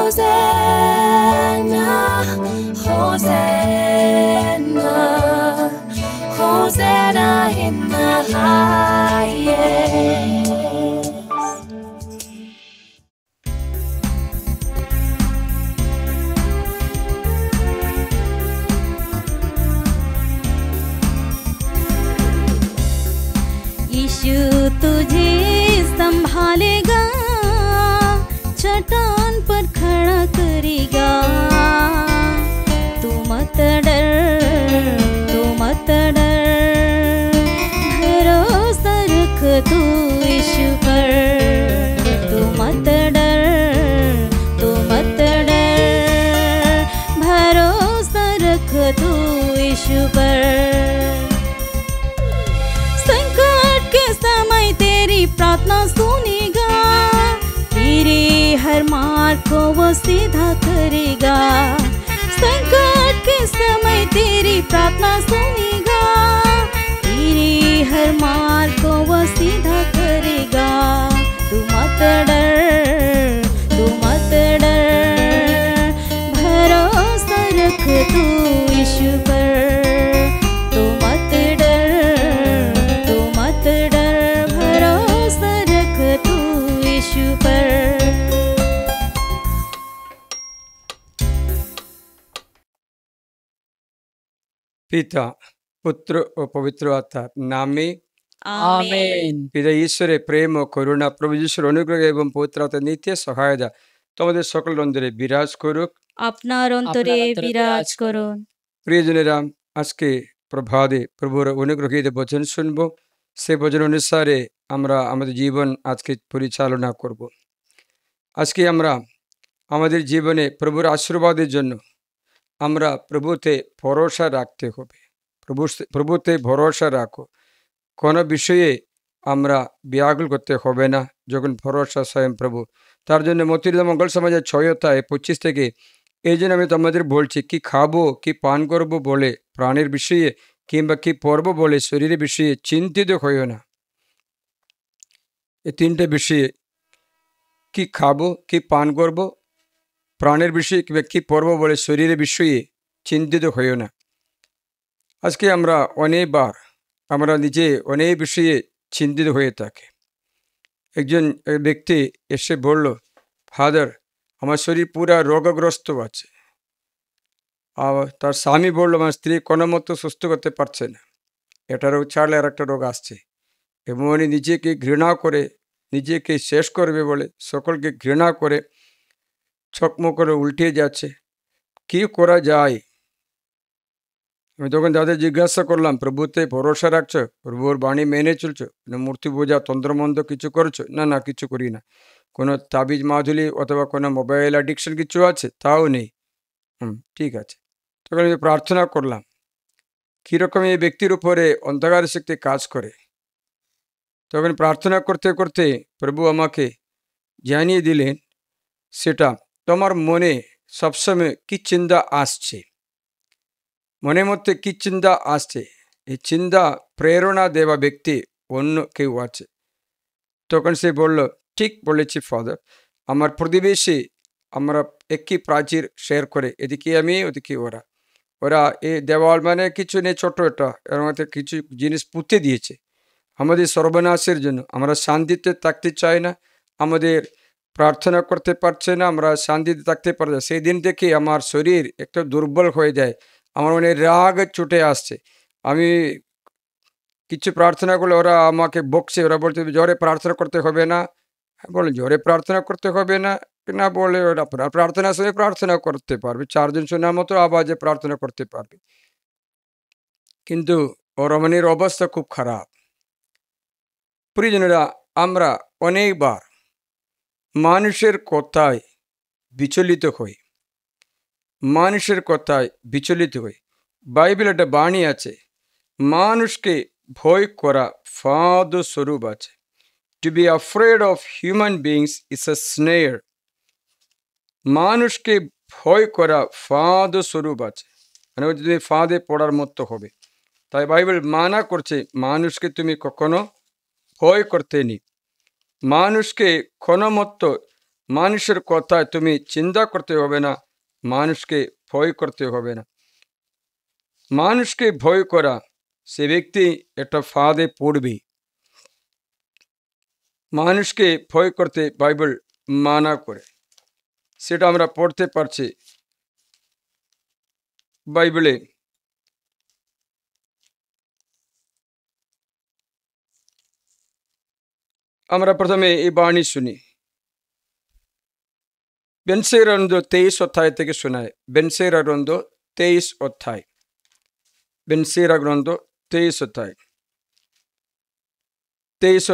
Hosanna, Hosanna in the highest. यीशु तुझे संभालेगा, चट्टान पर खड़ा करेगा। तू मत डर, तू मत डर, भरोसा रख तू यीशु पर। तू मत डर, तू मत डर, भरोसा रख तू यीशु पर। समय तेरी प्रार्थना सुनेगा, तेरे हर मार्ग को वो सीधा करेगा। संकट के समय तेरी प्रार्थना सुनेगा, तेरे हर मार्ग को वो सीधा करेगा। तू मत डर, तू मत डर, भरोसा रख तू यीशु पर। तू मत डर, तू मत डर, भरोसा रख तू यीशु पर। পিতা, পুত্র ও পবিত্র আত্মার নামে আমেন। পিতা ঈশ্বরের প্রেম ও করুণা, প্রভু যিশুর অনুগ্রহ এবং পবিত্র আত্মার নিত্য সহায়তা তোমাদের সকল অন্তরে বিরাজ করুক। আপনার অন্তরে বিরাজ করুন। প্রিয়জনেরা, আজকে প্রভাতে প্রভুর অনুগ্রহীত বচন শুনব। সে বচন অনুসারে আমরা আমাদের জীবন আজকে পরিচালনা করব। আজকে আমরা আমাদের জীবনে প্রভুর আশীর্বাদের জন্য আমরা প্রভুতে ভরসা রাখতে হবে। প্রভুতে ভরসা রাখো, কোনো বিষয়ে আমরা ব্যাকুল করতে হবে না যখন ভরসা স্বয়ং প্রভু। তার জন্য মতির মঙ্গল সমাজের 6:25 থেকে এই জন্য আমি তোমাদের বলছি, কি খাবো কি পান করব বলে প্রাণের বিষয়ে কিংবা কি পরব বলে শরীরের বিষয়ে চিন্তিত হইও না। এই তিনটে বিষয়ে, কি খাবো কি পান করব, প্রাণের বিষয়ে কিংবা কি পরব বলে শরীরের বিষয়ে চিন্তিত হইও না। আজকে আমরা অনেকবার আমরা নিজে অনেক বিষয়ে চিন্তিত হয়ে থাকি। একজন ব্যক্তি এসে বলল, ফাদার আমার শরীর পুরা রোগগ্রস্ত আছে। আর তার স্বামী বলল, আমার স্ত্রী কোনো মতো সুস্থ করতে পারছে না, এটা রোগ ছাড়লে আর একটা রোগ আসছে। এবং উনি নিজেকে ঘৃণা করে, নিজেকে শেষ করবে বলে সকলকে ঘৃণা করে ছকমো করে উল্টে যাচ্ছে। কি করা যায়? আমি তখন তাদের জিজ্ঞাসা করলাম, প্রভুতে ভরসা রাখছো? প্রভুর বাণী মেনে চলছো? মূর্তি পূজা তন্ত্রমন্ত্র কিছু করছো? না না, কিছু করি না। কোনো তাবিজ মাধুলি অথবা কোনো মোবাইল অ্যাডিকশন কিছু আছে? তাও নেই। ঠিক আছে। তখন আমি প্রার্থনা করলাম কীরকম এই ব্যক্তির উপরে অন্ধকার শক্তি কাজ করে। তখন প্রার্থনা করতে করতে প্রভু আমাকে জানিয়ে দিলেন, সেটা তোমার মনে সবসময় কি চিন্তা আসছে, মনের মধ্যে কি চিন্তা আসছে, এই চিন্তা প্রেরণা দেওয়া ব্যক্তি অন্য কেউ আছে। তখন সে বলল, ঠিক বলেছি ফাদার, আমার প্রতিবেশী আমরা একই প্রাচীর শেয়ার করে, এদিকে আমি ওদিকে ওরা। ওরা এই দেওয়াল মানে কিছু নেই, ছোট এটা, এর মধ্যে কিছু জিনিস পুঁতে দিয়েছে আমাদের সর্বনাশের জন্য। আমরা শান্তিতে থাকতে চাই না, আমাদের প্রার্থনা করতে পারছে না, আমরা শান্তিতে থাকতে পারছি না। সেই দিন থেকে আমার শরীর একটু দুর্বল হয়ে যায়, আমার মনে রাগ ছুটে আসছে। আমি কিছু প্রার্থনা করলে ওরা আমাকে বকছে, ওরা বলছে জোরে প্রার্থনা করতে হবে না। বলে জোরে প্রার্থনা করতে হবে না, না বলে ওরা প্রার্থনার সময় প্রার্থনা করতে পারবে, 4 জন শোনার মতো আওয়াজে প্রার্থনা করতে পারবে। কিন্তু ওর মনের অবস্থা খুব খারাপ। প্রিয়জনেরা, আমরা অনেকবার মানুষের কথায় বিচলিত হই, মানুষের কথায় বিচলিত হই। বাইবেল একটা বাণী আছে, মানুষকে ভয় করা ফাঁদ স্বরূপ আছে। To be afraid of human beings is a snare. মানুষকে ভয় করা ফাঁদ স্বরূপ আছে, মানে যদি ফাঁদে পড়ার মতো হবে। তাই বাইবেল মানা করছে মানুষকে তুমি কখনো ভয় করতে নি। মানুষকে কোনো মতো মানুষের কথায় তুমি চিন্তা করতে হবে না, মানুষকে ভয় করতে হবে না। মানুষকে ভয় করা, সে ব্যক্তি একটা ফাঁদে পড়বে। মানুষকে ভয় করতে বাইবেল মানা করে, সেটা আমরা পড়তে পারছি বাইবেলে। আমরা প্রথমে এই বাণী শুনি, বেনসেরা গ্রন্থ 23 অধ্যায় থেকে শোনায়। বেনসেরা গ্রন্থ 23 অধ্যায়, বেনসেরা গ্রন্থ 23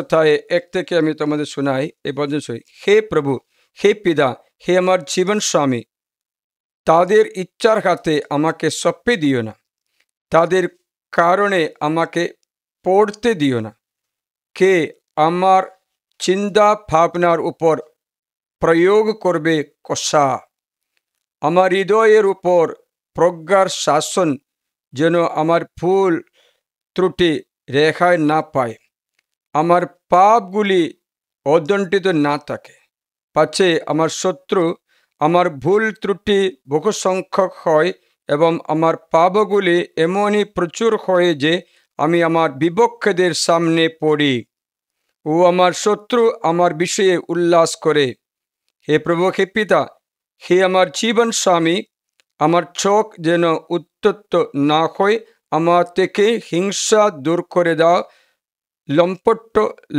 অধ্যায় 1 থেকে আমি তোমাদের শোনাই। এই বচন শুনি। হে প্রভু, হে পিতা, হে আমার জীবন স্বামী, তাদের ইচ্ছার হাতে আমাকে সঁপে দিও না, তাদের কারণে আমাকে পড়তে দিও না। কে আমার চিন্তা ভাবনার উপর প্রয়োগ করবে কষা, আমার হৃদয়ের উপর প্রজ্ঞার শাসন, যেন আমার ভুল ত্রুটি রেখায় না পায়, আমার পাপগুলি অদণ্ডিত না থাকে, পাছে আমার শত্রু আমার ভুল ত্রুটি বহু সংখ্যক হয় এবং আমার পাপগুলি এমনই প্রচুর হয় যে আমি আমার বিপক্ষীদের সামনে পড়ি ও আমার শত্রু আমার বিষয়ে উল্লাস করে। হে প্রভু, হে পিতা, হে আমার জীবন স্বামী, আমার চোখ যেন উত্তপ্ত না হয়, আমার থেকে হিংসা দূর করে দাও।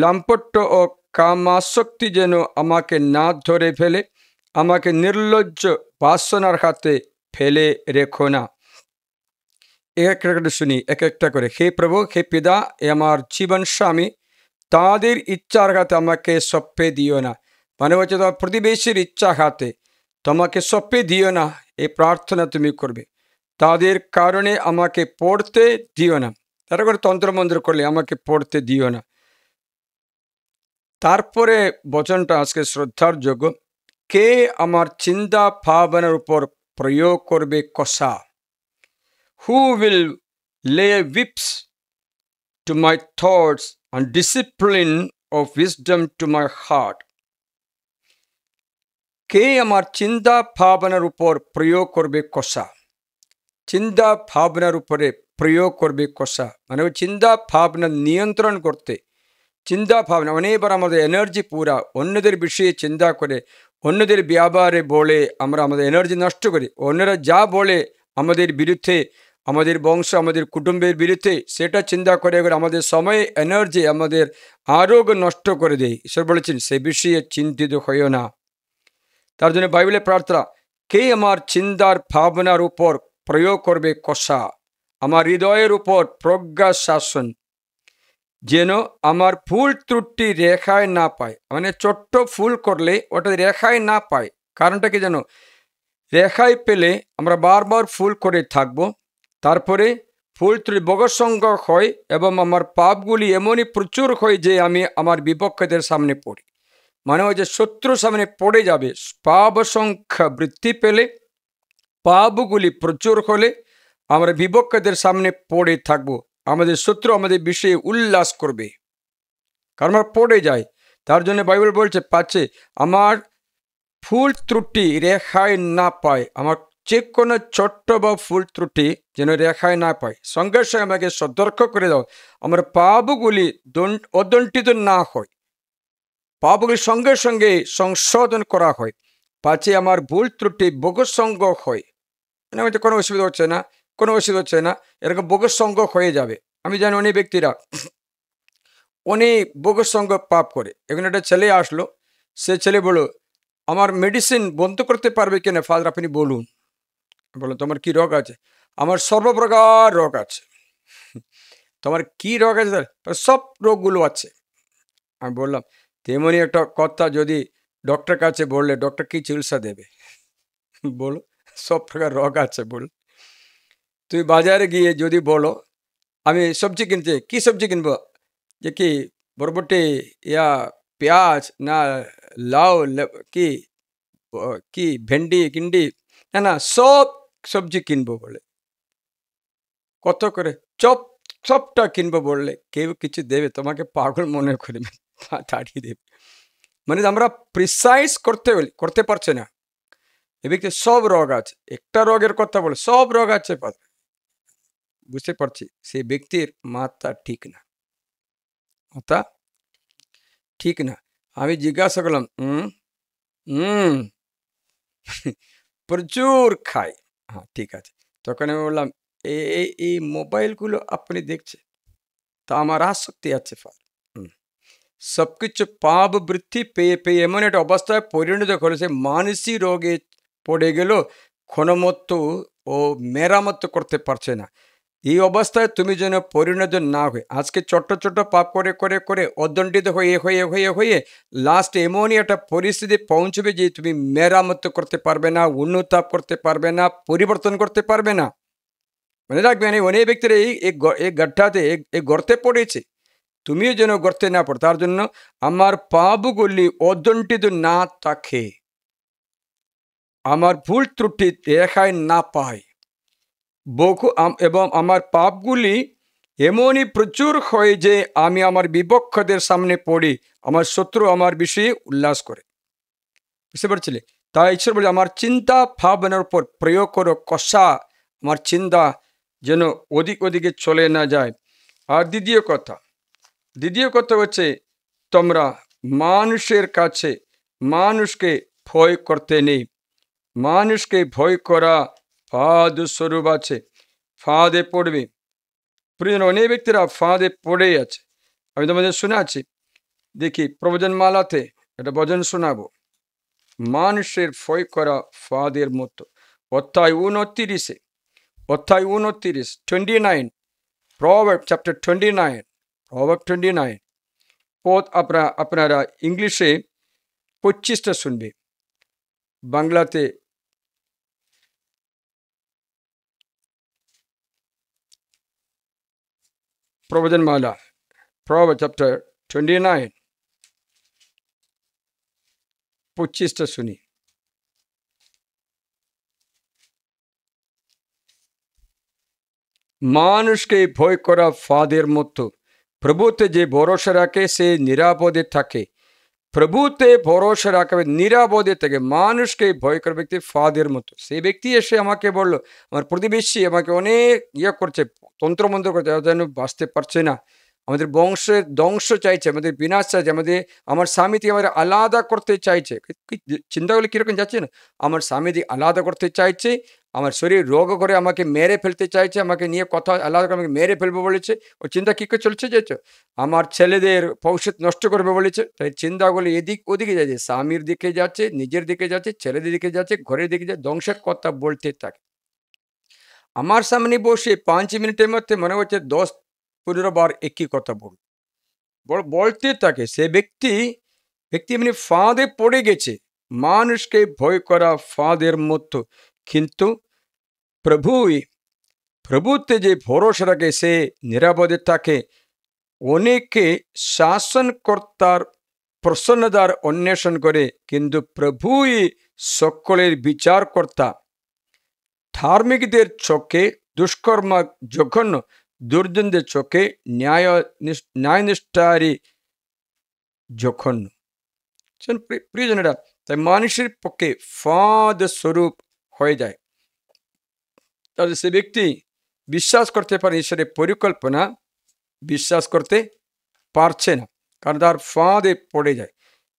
লম্পট্য ও কামাসক্তি যেন আমাকে না ধরে ফেলে, আমাকে নির্লজ্জ বাসনার হাতে ফেলে রেখো না। এক একটা শুনি, এক একটা করে। হে প্রভু, হে পিতা, এ আমার জীবন স্বামী, তাদের ইচ্ছার হাতে আমাকে সঁপে দিও না। মানে হচ্ছে তোমার প্রতিবেশীর ইচ্ছা হাতে তোমাকে সঁপে দিও না, এই প্রার্থনা তুমি করবে। তাদের কারণে আমাকে পড়তে দিও না, তারা করে তন্ত্রমন্ত্র করলে আমাকে পড়তে দিও না। তারপরে বচনটা আজকে শ্রদ্ধার যোগ্য। কে আমার চিন্তা ভাবনার উপর প্রয়োগ করবে কষা? হু উইল লে whips to my thoughts and discipline of wisdom to my heart? কে আমার চিন্তা ভাবনার উপর প্রয়োগ করবে কষা? চিন্তা ভাবনার উপরে প্রয়োগ করবে কষা, মানে ওই চিন্তা ভাবনা নিয়ন্ত্রণ করতে। চিন্তা ভাবনা অনেকবার আমাদের এনার্জি পুরা অন্যদের বিষয়ে চিন্তা করে, অন্যদের ব্যাপারে বলে আমরা আমাদের এনার্জি নষ্ট করি। অন্যরা যা বলে আমাদের বিরুদ্ধে, আমাদের বংশ, আমাদের কুটুম্বের বিরুদ্ধে, সেটা চিন্তা করে আমাদের সময়, এনার্জি, আমাদের আরোগ্য নষ্ট করে দেয়। ঈশ্বর বলেছেন সে বিষয়ে চিন্তিত হইও না। তার জন্য বাইবেলে প্রার্থনা, কে আমার চিন্তার ভাবনার উপর প্রয়োগ করবে কষা, আমার হৃদয়ের উপর প্রজ্ঞা শাসন, যেন আমার ভুল ত্রুটি রেখায় না পায়। মানে ছোট্ট ভুল করলে ওটা রেখায় না পায়। কারণটা কি জানো? রেখায় পেলে আমরা বারবার ভুল করে থাকবো, তারপরে ভুল ত্রুটি বগসঙ্গ হয় এবং আমার পাপগুলি এমনই প্রচুর হয় যে আমি আমার বিপক্ষীদের সামনে পড়ি। মানে ওই যে শত্রুর সামনে পড়ে যাবে। পাপ সংখ্যা বৃদ্ধি পেলে, পাপগুলি প্রচুর হলে আমরা বিপক্ষীদের সামনে পড়ে থাকবো, আমাদের শত্রু আমাদের বিষয়ে উল্লাস করবে, কারণ আমরা পড়ে যাই। তার জন্য বাইবেল বলছে পাচ্ছে আমার ভুল ত্রুটি রেখায় না পায়, আমার যে কোনো ছোট্ট বা ভুল ত্রুটি যেন রেখায় না পায়। সঙ্গে সঙ্গে আমাকে সতর্ক করে দাও, আমার পাপগুলি অদণ্ডিত না হয়, পাপগুলি সঙ্গে সঙ্গে সংশোধন করা হয়, পাছে আমার ভুল ত্রুটি বহুসঙ্গ হয়। মানে হয়তো কোনো অসুবিধা হচ্ছে না, কোনো অসুবিধা হচ্ছে না, এরকম বহুসঙ্গ হয়ে যাবে। আমি জানি অনেক ব্যক্তিরা অনেক বহুসঙ্গ পাপ করে। এখানে একটা ছেলে আসলো, সে ছেলে বলল আমার মেডিসিন বন্ধ করতে পারবে কিনা ফাদার, আপনি বলুন। বলুন তোমার কি রোগ আছে? আমার সর্বপ্রকার রোগ আছে। তোমার কি রোগ আছে? সব রোগগুলো আছে। আমি বললাম তেমনি একটা কথা, যদি ডক্টর কাছে বললে ডক্টর কি চিকিৎসা দেবে? বলো সব প্রকার রোগ আছে। বল তুই বাজারে গিয়ে যদি বলো আমি সবজি কিনতে, কি সবজি কিনবো? যে কি বরবটি ইয়া পেঁয়াজ না লাউ কি কি ভেন্ডি কিন্ডি, না না সব সবজি কিনবো বলে। কত করে? সবটা কিনবো বললে কেউ কিছু দেবে? তোমাকে পাগল মনে করে তাড়িয়ে দেবে। মানে আমরা প্রিসাইজ করতে পারছে না। এ ব্যক্তি সব রোগ আছে, একটা রোগের কথা বলে সব রোগ আছে, বুঝতে পারছি সেই ব্যক্তির মাথা ঠিক না, মাথা ঠিক না। আমি জিজ্ঞাসা করলাম প্রচুর খাই, হ্যাঁ ঠিক আছে। তখন আমি বললাম এই মোবাইলগুলো আপনি দেখছেন, তা আমার আসক্তি আছে সবকিছু পাপ বৃদ্ধি পেয়ে পেয়ে এমন একটা অবস্থায় পরিণত করেছে, মানসিক রোগে পড়ে গেল, ক্ষণমত ও মেরামত করতে পারছে না। এই অবস্থায় তুমি যেন পরিণত না হয়ে আজকে ছোট্ট ছোট্ট পাপ করে করে করে অদণ্ডিত হয়ে হয়ে হয়ে হয়ে লাস্টে এমনই একটা পরিস্থিতি পৌঁছবে যে তুমি মেরামত করতে পারবে না, উন্নতাপ করতে পারবে না, পরিবর্তন করতে পারবে না। মনে রাখবেন অনেক ব্যক্তিরা এই গাড্ডাতে এই গর্তে পড়েছে, তুমিও যেন গর্তে না পড়ো। তার জন্য আমার পাপগুলি অদণ্ডিত না থাকে, আমার ভুল ত্রুটি দেখায় না পায় এবং আমার পাপগুলি এমনই প্রচুর হয় যে আমি আমার বিপক্ষদের সামনে পড়ি, আমার শত্রু আমার বিষয়ে উল্লাস করে। বুঝতে পারছিলে? তাই ঈশ্বর বলে আমার চিন্তা ভাবনার উপর প্রয়োগ করো কষা, আমার চিন্তা যেন ওদিকে চলে না যায়। আর দ্বিতীয় কথা হচ্ছে তোমরা মানুষের কাছে মানুষকে ভয় করতে নেই। মানুষকে ভয় করা ফাঁদ স্বরূপ আছে, ফাঁদে পড়বে। প্রিয় অনেক ব্যক্তিরা ফাঁদে পড়েই আছে। আমি তোমাদের শোনাচ্ছি, দেখি প্রবচনমালাতে একটা ভজন শোনাবো, মানুষের ভয় করা ফাঁদের মতো। অধ্যায় 29, 29 Proverbs chapter 29 পদ আপনারা ইংলিশে 25টা শুনবে, বাংলাতে প্রবচনমালা Proverbs chapter 29 25টা শুনি। মানুষকে ভয় করা ফাঁদের মতো, প্রভুতে যে ভরসা রাখে সে নিরাপদে থাকে। প্রভুতে ভরসা রাখবে, নিরাপদে থাকে। মানুষকে ভয় করা ব্যক্তি ফাঁদের মতো। সেই ব্যক্তি এসে আমাকে বললো, আমার প্রতিবেশী আমাকে অনেক করছে, তন্ত্রমন্ত্র করছে, যেন বাঁচতে পারছে না, আমাদের বংশের ধ্বংস চাইছে, আমাদের বিনাশ চাইছে, আমার স্বামী থেকে আমাদের আলাদা করতে চাইছে। চিন্তাগুলো কীরকম যাচ্ছে না, আমার স্বামী থেকে আলাদা করতে চাইছে, আমার শরীর রোগ করে আমাকে মেরে ফেলতে চাইছে, আমাকে নিয়ে কথা আলাদা করে আমাকে মেরে ফেলবো বলেছে। ও চিন্তা কী করে চলছে যেছো, আমার ছেলেদের ভবিষ্যৎ নষ্ট করবে বলেছে। তাই চিন্তাগুলো এদিক ওদিকে যাচ্ছে, স্বামীর দিকে যাচ্ছে, নিজের দিকে যাচ্ছে, ছেলেদের দিকে যাচ্ছে, ঘরের দিকে যাচ্ছে, ধ্বংসের কথা বলতে থাকে। আমার সামনে বসে 5 মিনিটের মধ্যে মনে হচ্ছে 10-15 বার একই কথা বলতে থাকে। সে ব্যক্তি এমনি ফাঁদে পড়ে গেছে, মানুষকে ভয় করা ফাঁদের মতো। কিন্তু প্রভুতে যে ভরসা রাখে সে নিরাপদে থাকে। অনেকে শাসনকর্তার প্রসন্নতার অন্বেষণ করে, কিন্তু প্রভুই সকলের বিচারকর্তা। ধার্মিকদের চোখে দুষ্কর্ম জঘন্য, দুর্জনদের চোখে ন্যায়নিষ্ঠারী জঘন্য। প্রিয়জনেরা, তাই মানুষের পক্ষে ফাঁদ স্বরূপ হয়ে যায়। তাহলে সে ব্যক্তি বিশ্বাস করতে পারে ঈশ্বরের পরিকল্পনা, বিশ্বাস করতে পারছে না, কারণ তার ফাঁদে পড়ে যায়।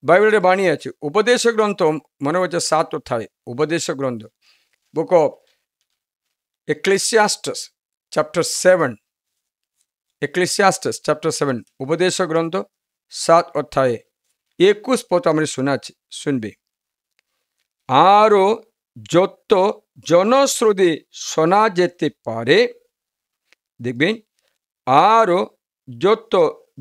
বাইবেলের বাণী আছে, উপদেশ গ্রন্থ মনে হচ্ছে 7 অধ্যায়, উপদেশ গ্রন্থ, book of Ecclesiastes chapter 7, Ecclesiastes chapter 7, উপদেশ গ্রন্থ 7 অধ্যায়ে 21 পদ আমরা শুনবে। আরও যত জনশ্রুতি শোনা যেতে পারে, দেখবেন, আরও যত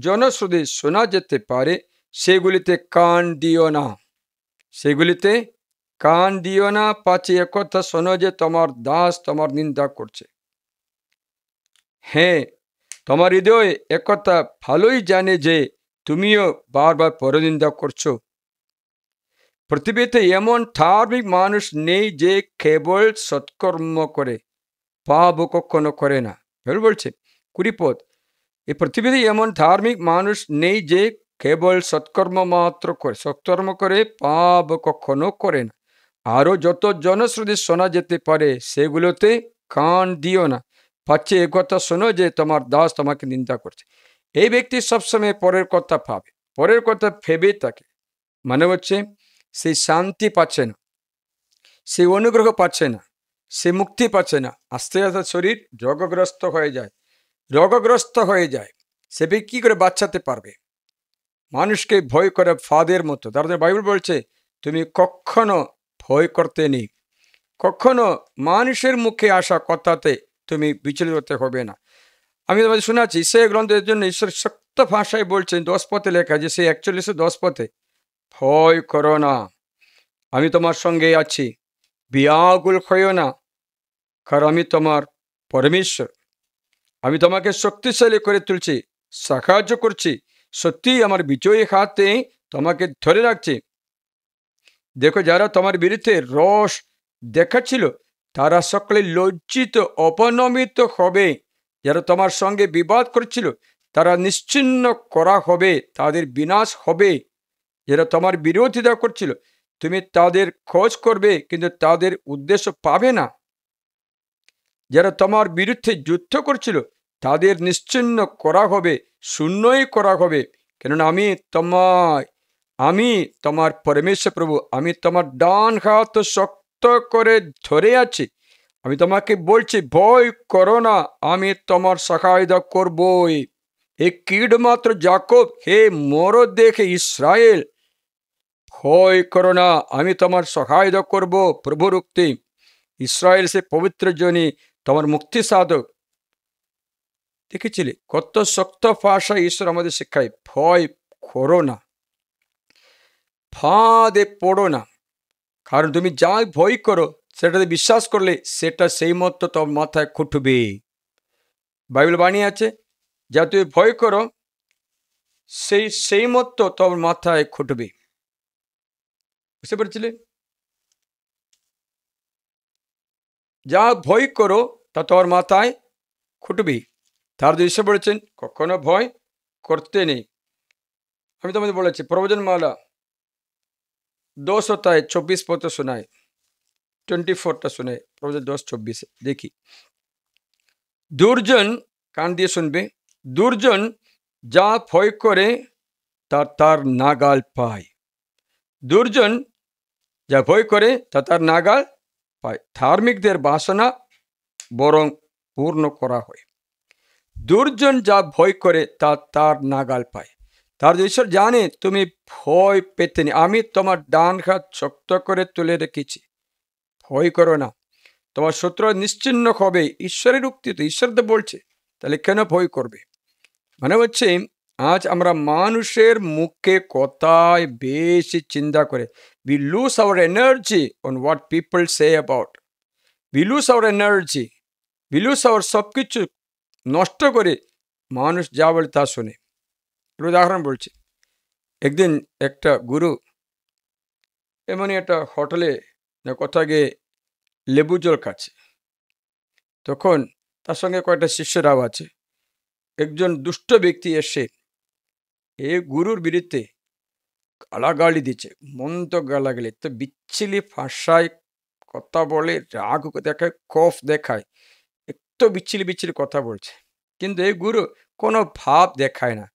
জনশ্রুতি শোনা যেতে পারে সেগুলিতে কান দিও না, সেগুলিতে কান দিও না, পাছে একথা শোনো যে তোমার দাস তোমার নিন্দা করছে। হ্যাঁ, তোমার হৃদয় একথা ভালোই জানে যে তুমিও বারবার পরনিন্দা করছো। পৃথিবীতে এমন ধার্মিক মানুষ নেই যে কেবল সৎকর্ম করে, পাপ কখনো করে না। বলছে 20 পদ, এই পৃথিবীতে এমন ধার্মিক মানুষ নেই যে কেবল সৎকর্ম মাত্র করে, সৎকর্ম করে পাপ কখনো করে না। আরো যত জনশ্রুতি শোনা যেতে পারে সেগুলোতে কান দিও না, পাচ্ছে এ কথা শোনো যে তোমার দাস তোমাকে নিন্দা করছে। এই ব্যক্তি সবসময় পরের কথা ভাবে, পরের কথা ভেবে থাকে, মানে হচ্ছে সেই শান্তি পাচ্ছে না, সে অনুগ্রহ পাচ্ছে না, সে মুক্তি পাচ্ছে না। আস্তে আস্তে শরীর রোগগ্রস্ত হয়ে যায়, রোগগ্রস্ত হয়ে যায়। সে ব্যক্তি কি করে বাঁচাতে পারবে? মানুষকে ভয় করে ফাঁদের মতো। তার বাইবেল বলছে তুমি কখনো ভয় করতে নেই, কখনো মানুষের মুখে আসা কথাতে তুমি বিচলিত হতে হবে না। আমি তোমাদের শোনাচ্ছি সেই গ্রন্থের জন্য ঈশ্বর শক্ত ভাষায় বলছেন, 10 পথে লেখা যে সেই 41-10 পথে, ভয় করো না, আমি তোমার সঙ্গে আছি, ব্যাকুল হইও না, কারণ আমি তোমার পরমেশ্বর, আমি তোমাকে শক্তিশালী করে তুলছি, সাহায্য করছি, সত্যি আমার বিজয়ী হাতে তোমাকে ধরে রাখছি। দেখো, যারা তোমার বিরুদ্ধে রস দেখাচ্ছিল তারা সকলে লজ্জিত অপনমিত হবে, যারা তোমার সঙ্গে বিবাদ করছিল তারা নিশ্চিহ্ন করা হবে, তাদের বিনাশ হবে। যারা তোমার বিরোধিতা করছিল তুমি তাদের খোঁজ করবে কিন্তু তাদের উদ্দেশ্য পাবে না। যারা তোমার বিরুদ্ধে যুদ্ধ করছিল তাদের নিশ্চিহ্ন করা হবে, শূন্যই করা হবে, কেননা আমি তোমার পরমেশ্বর প্রভু, আমি তোমার ডান হাত শক্ত করে ধরে আছি। আমি তোমাকে বলছি ভয় করো না, আমি তোমার সহায়তা করবই। এ কীট মাত্র যাকব, হে মোর দেখে ইসরায়েল, ভয় করো না, আমি তোমার সহায়তা করব। প্রভুর উক্তি, ইসরায়েল সে পবিত্র জনী, তোমার মুক্তি সাধক। দেখেছিলে কত শক্ত ভাষা ঈশ্বর আমাদের শিক্ষায়, ভয় করো না, ফাঁদে পড়ো না, কারণ তুমি যা ভয় করো সেটাতে বিশ্বাস করলে সেটা সেই মতো তোমার মাথায় খুঁটবে। বাইবেল বাণী আছে, যা তুমি ভয় করো সেই মতো তোমার মাথায় খুঁটবে। বুঝতে পেরেছিলে? যা ভয় করো তা তোমার মাথায় খুঁটবে। তার ঈশ্বর বলেছেন কখনো ভয় করতে নেই। আমি তোমাদের বলেছি প্রবচন মালা 10:24 পত্র শোনায়, 24টা শোনায়, প্রবচন 10:24 দেখি। দুর্জন, কান দিয়ে শুনবে, দুর্জন যা ভয় করে তার নাগাল পায়। দুর্জন যা ভয় করে তার নাগাল পায়, ধার্মিকদের বাসনা বরং পূর্ণ করা হয়। দুর্জন যা ভয় করে তার নাগাল পায়। তার ঈশ্বর জানে তুমি ভয় পেতে নি, আমি তোমার ডান হাত শক্ত করে তুলে রেখেছি, ভয় করো না, তোমার শত্রু নিশ্চিহ্ন হবে। ঈশ্বরের উক্তি তো, ঈশ্বর তো বলছে, তাহলে কেন ভয় করবে? মানে হচ্ছে আজ আমরা মানুষের মুখে কথায় বেশি চিন্তা করে, we lose our energy on what people say about, we lose our energy, we lose our সবকিছু নষ্ট করে মানুষ যা বলে তা শোনে। উদাহরণ বলছি, একদিন একটা গুরু এমনই একটা হোটেলে কোথাও গিয়ে লেবু জল খাচ্ছে, তখন তার সঙ্গে কয়েকটা শিষ্যরাও আছে। একজন দুষ্ট ব্যক্তি এসে এ গুরুর বিরুদ্ধে গালাগালি দিচ্ছে, মন্দ গালাগালি, তো বিচ্ছিলি ভাষায় কথা বলে, রাগ দেখায়, কফ দেখায়, একটু বিচ্ছিলি বিচ্ছিলি কথা বলছে, কিন্তু এই গুরু কোনো ভাব দেখায় না,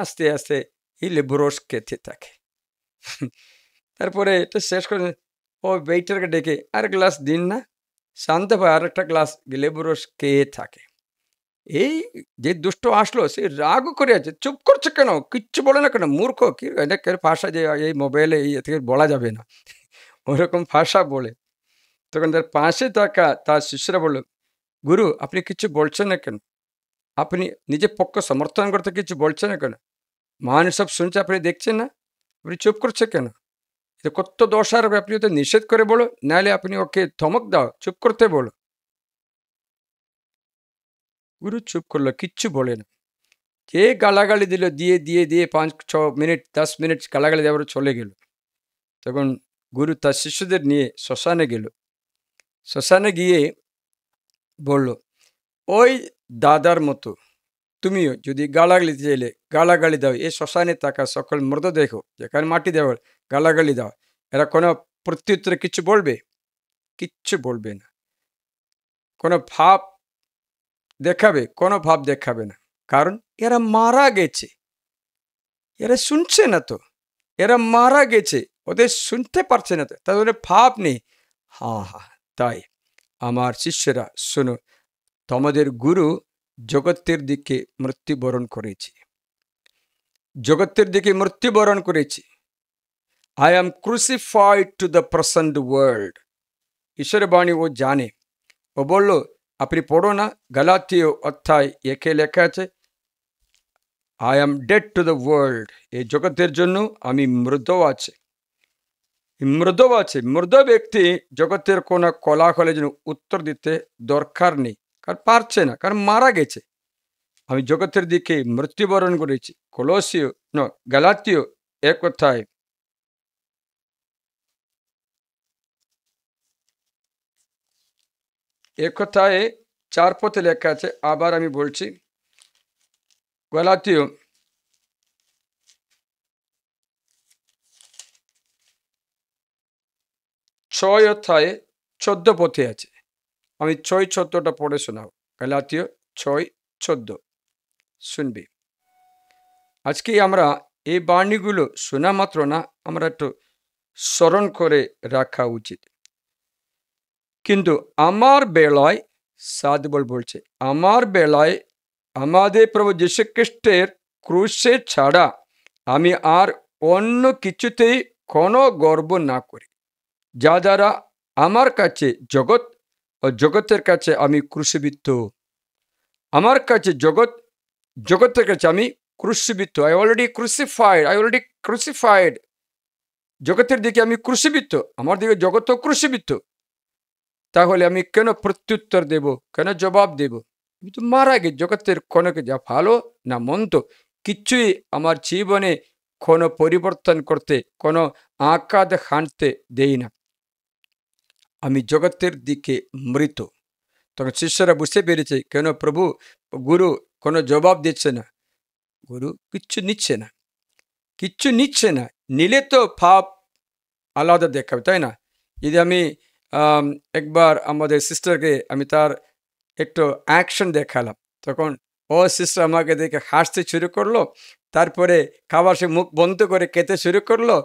আস্তে আস্তে এই লেবু রস খেতে থাকে। তারপরে এটা শেষ করে ও ওয়েটারকে ডেকে আর গ্লাস দিন না, শান্ত ভাই আর একটা গ্লাস লেবু রস খেয়ে থাকে। এই যে দুষ্ট আসলো সে রাগ করে আছে, চুপ করছে কেন, কিচ্ছু বলে না কেন, মূর্খ, কি ভাষা যে এই মোবাইলে এই থেকে বলা যাবে না, ওরকম ভাষা বলে। তখন তার পাশে থাকা তার শিষ্যরা বলল, গুরু আপনি কিছু বলছেন না কেন, আপনি নিজের পক্ষ সমর্থন করতে কিছু বলছেন না কেন, মানুষ সব শুনছে আপনি দেখছেন না, আপনি চুপ করছে কেন, কত দোষ আর আপনি ওদের নিষেধ করে বলো, নাহলে আপনি ওকে ধমক দাও, চুপ করতে বলো। গুরু চুপ করলো, কিচ্ছু বলে না। কে গালাগালি দিল, দিয়ে দিয়ে দিয়ে 5-6 মিনিট 10 মিনিট গালাগালি দেওয়ার চলে গেল। তখন গুরু তার শিষ্যদের নিয়ে শ্মশানে গেল। শ্মশানে গিয়ে বলল, ওই দাদার মতো তুমিও যদি গালাগালি চাইলে গালাগালি দাও। এই শ্মশানে থাকা সকল মৃতদেহ যেখানে মাটি দেওয়া গালাগালি দাও, এরা কোনো প্রত্যুত্তরে কিছু বলবে? কিচ্ছু বলবে না। কোনো ভাব দেখাবে? কোনো ভাব দেখাবে না। কারণ এরা মারা গেছে, এরা শুনছে না তো, এরা মারা গেছে, ওদের শুনতে পারছে না তো, তাদের ভাব নেই। হ্যাঁ, তাই আমার শিষ্যরা শোনো, তোমাদের গুরু জগতের দিকে মৃত্যুবরণ করেছে, জগতের দিকে মৃত্যুবরণ করেছে। I am crucified to the present world. ঈশ্বরের বাণী ও জানে। ও বলল, আপনি পড়ো না, গালাতীয় অধ্যায় 1 লেখা আছে, I am dead to the world. এই জগতের জন্য আমি মৃত আছে, মৃত আছে। মৃত ব্যক্তি জগতের কোনো কোলাহলের জন্য উত্তর দিতে দরকার নেই, কারণ পারছে না, কারণ মারা গেছে। আমি জগতের দিকে মৃত্যুবরণ করেছি। কলসীয় গালাতীয় 1 অধ্যায় 4 পথে লেখা আছে। আবার আমি বলছি, গালাতীয় 6 অধ্যায়ে 14 পথে আছে। আমি 6-14টা পড়ে শোনাও। গালাতীয় 6-14 শুনবি। আজকে আমরা এই বাণীগুলো শোনা মাত্র না, আমরা একটু স্মরণ করে রাখা উচিত। কিন্তু আমার বেলায় সাধবল বলছে, আমার বেলায় আমাদের প্রভু যীশু খ্রিস্টের ক্রুশে ছাড়া আমি আর অন্য কিছুতেই কোনো গর্ব না করি, যা দ্বারা আমার কাছে জগৎ ও জগতের কাছে আমি ক্রুশবিদ্ধ। আমার কাছে জগৎ, জগতের কাছে আমি ক্রুশবিদ্ধ। I already crucified. জগতের দিকে আমি ক্রুশবিদ্ধ, আমার দিকে জগৎও ক্রুশবিদ্ধ। তাহলে আমি কেন প্রত্যুত্তর দেব, কেন জবাব দেব? আমি তো মারা গেছি। জগতের কোনো যা ভালো না মন্দ কিচ্ছুই আমার জীবনে কোনো পরিবর্তন করতে, কোনো আঘাত হানতে দেই না। আমি জগতের দিকে মৃত। তখন শিষ্যরা বুঝতে পেরেছে কেন প্রভু গুরু কোনো জবাব দিচ্ছে না। গুরু কিচ্ছু নিচ্ছে না, কিচ্ছু নিচ্ছে না। নিলে তো ভাব আলাদা দেখাবে, তাই না? যদি আমি একবার আমাদের সিস্টারকে আমি তার একটু অ্যাকশন দেখালাম, তখন ও সিস্টার আমাকে দেখে হাসতে শুরু করলো, তারপরে খাবার সে মুখ বন্ধ করে খেতে শুরু করলো।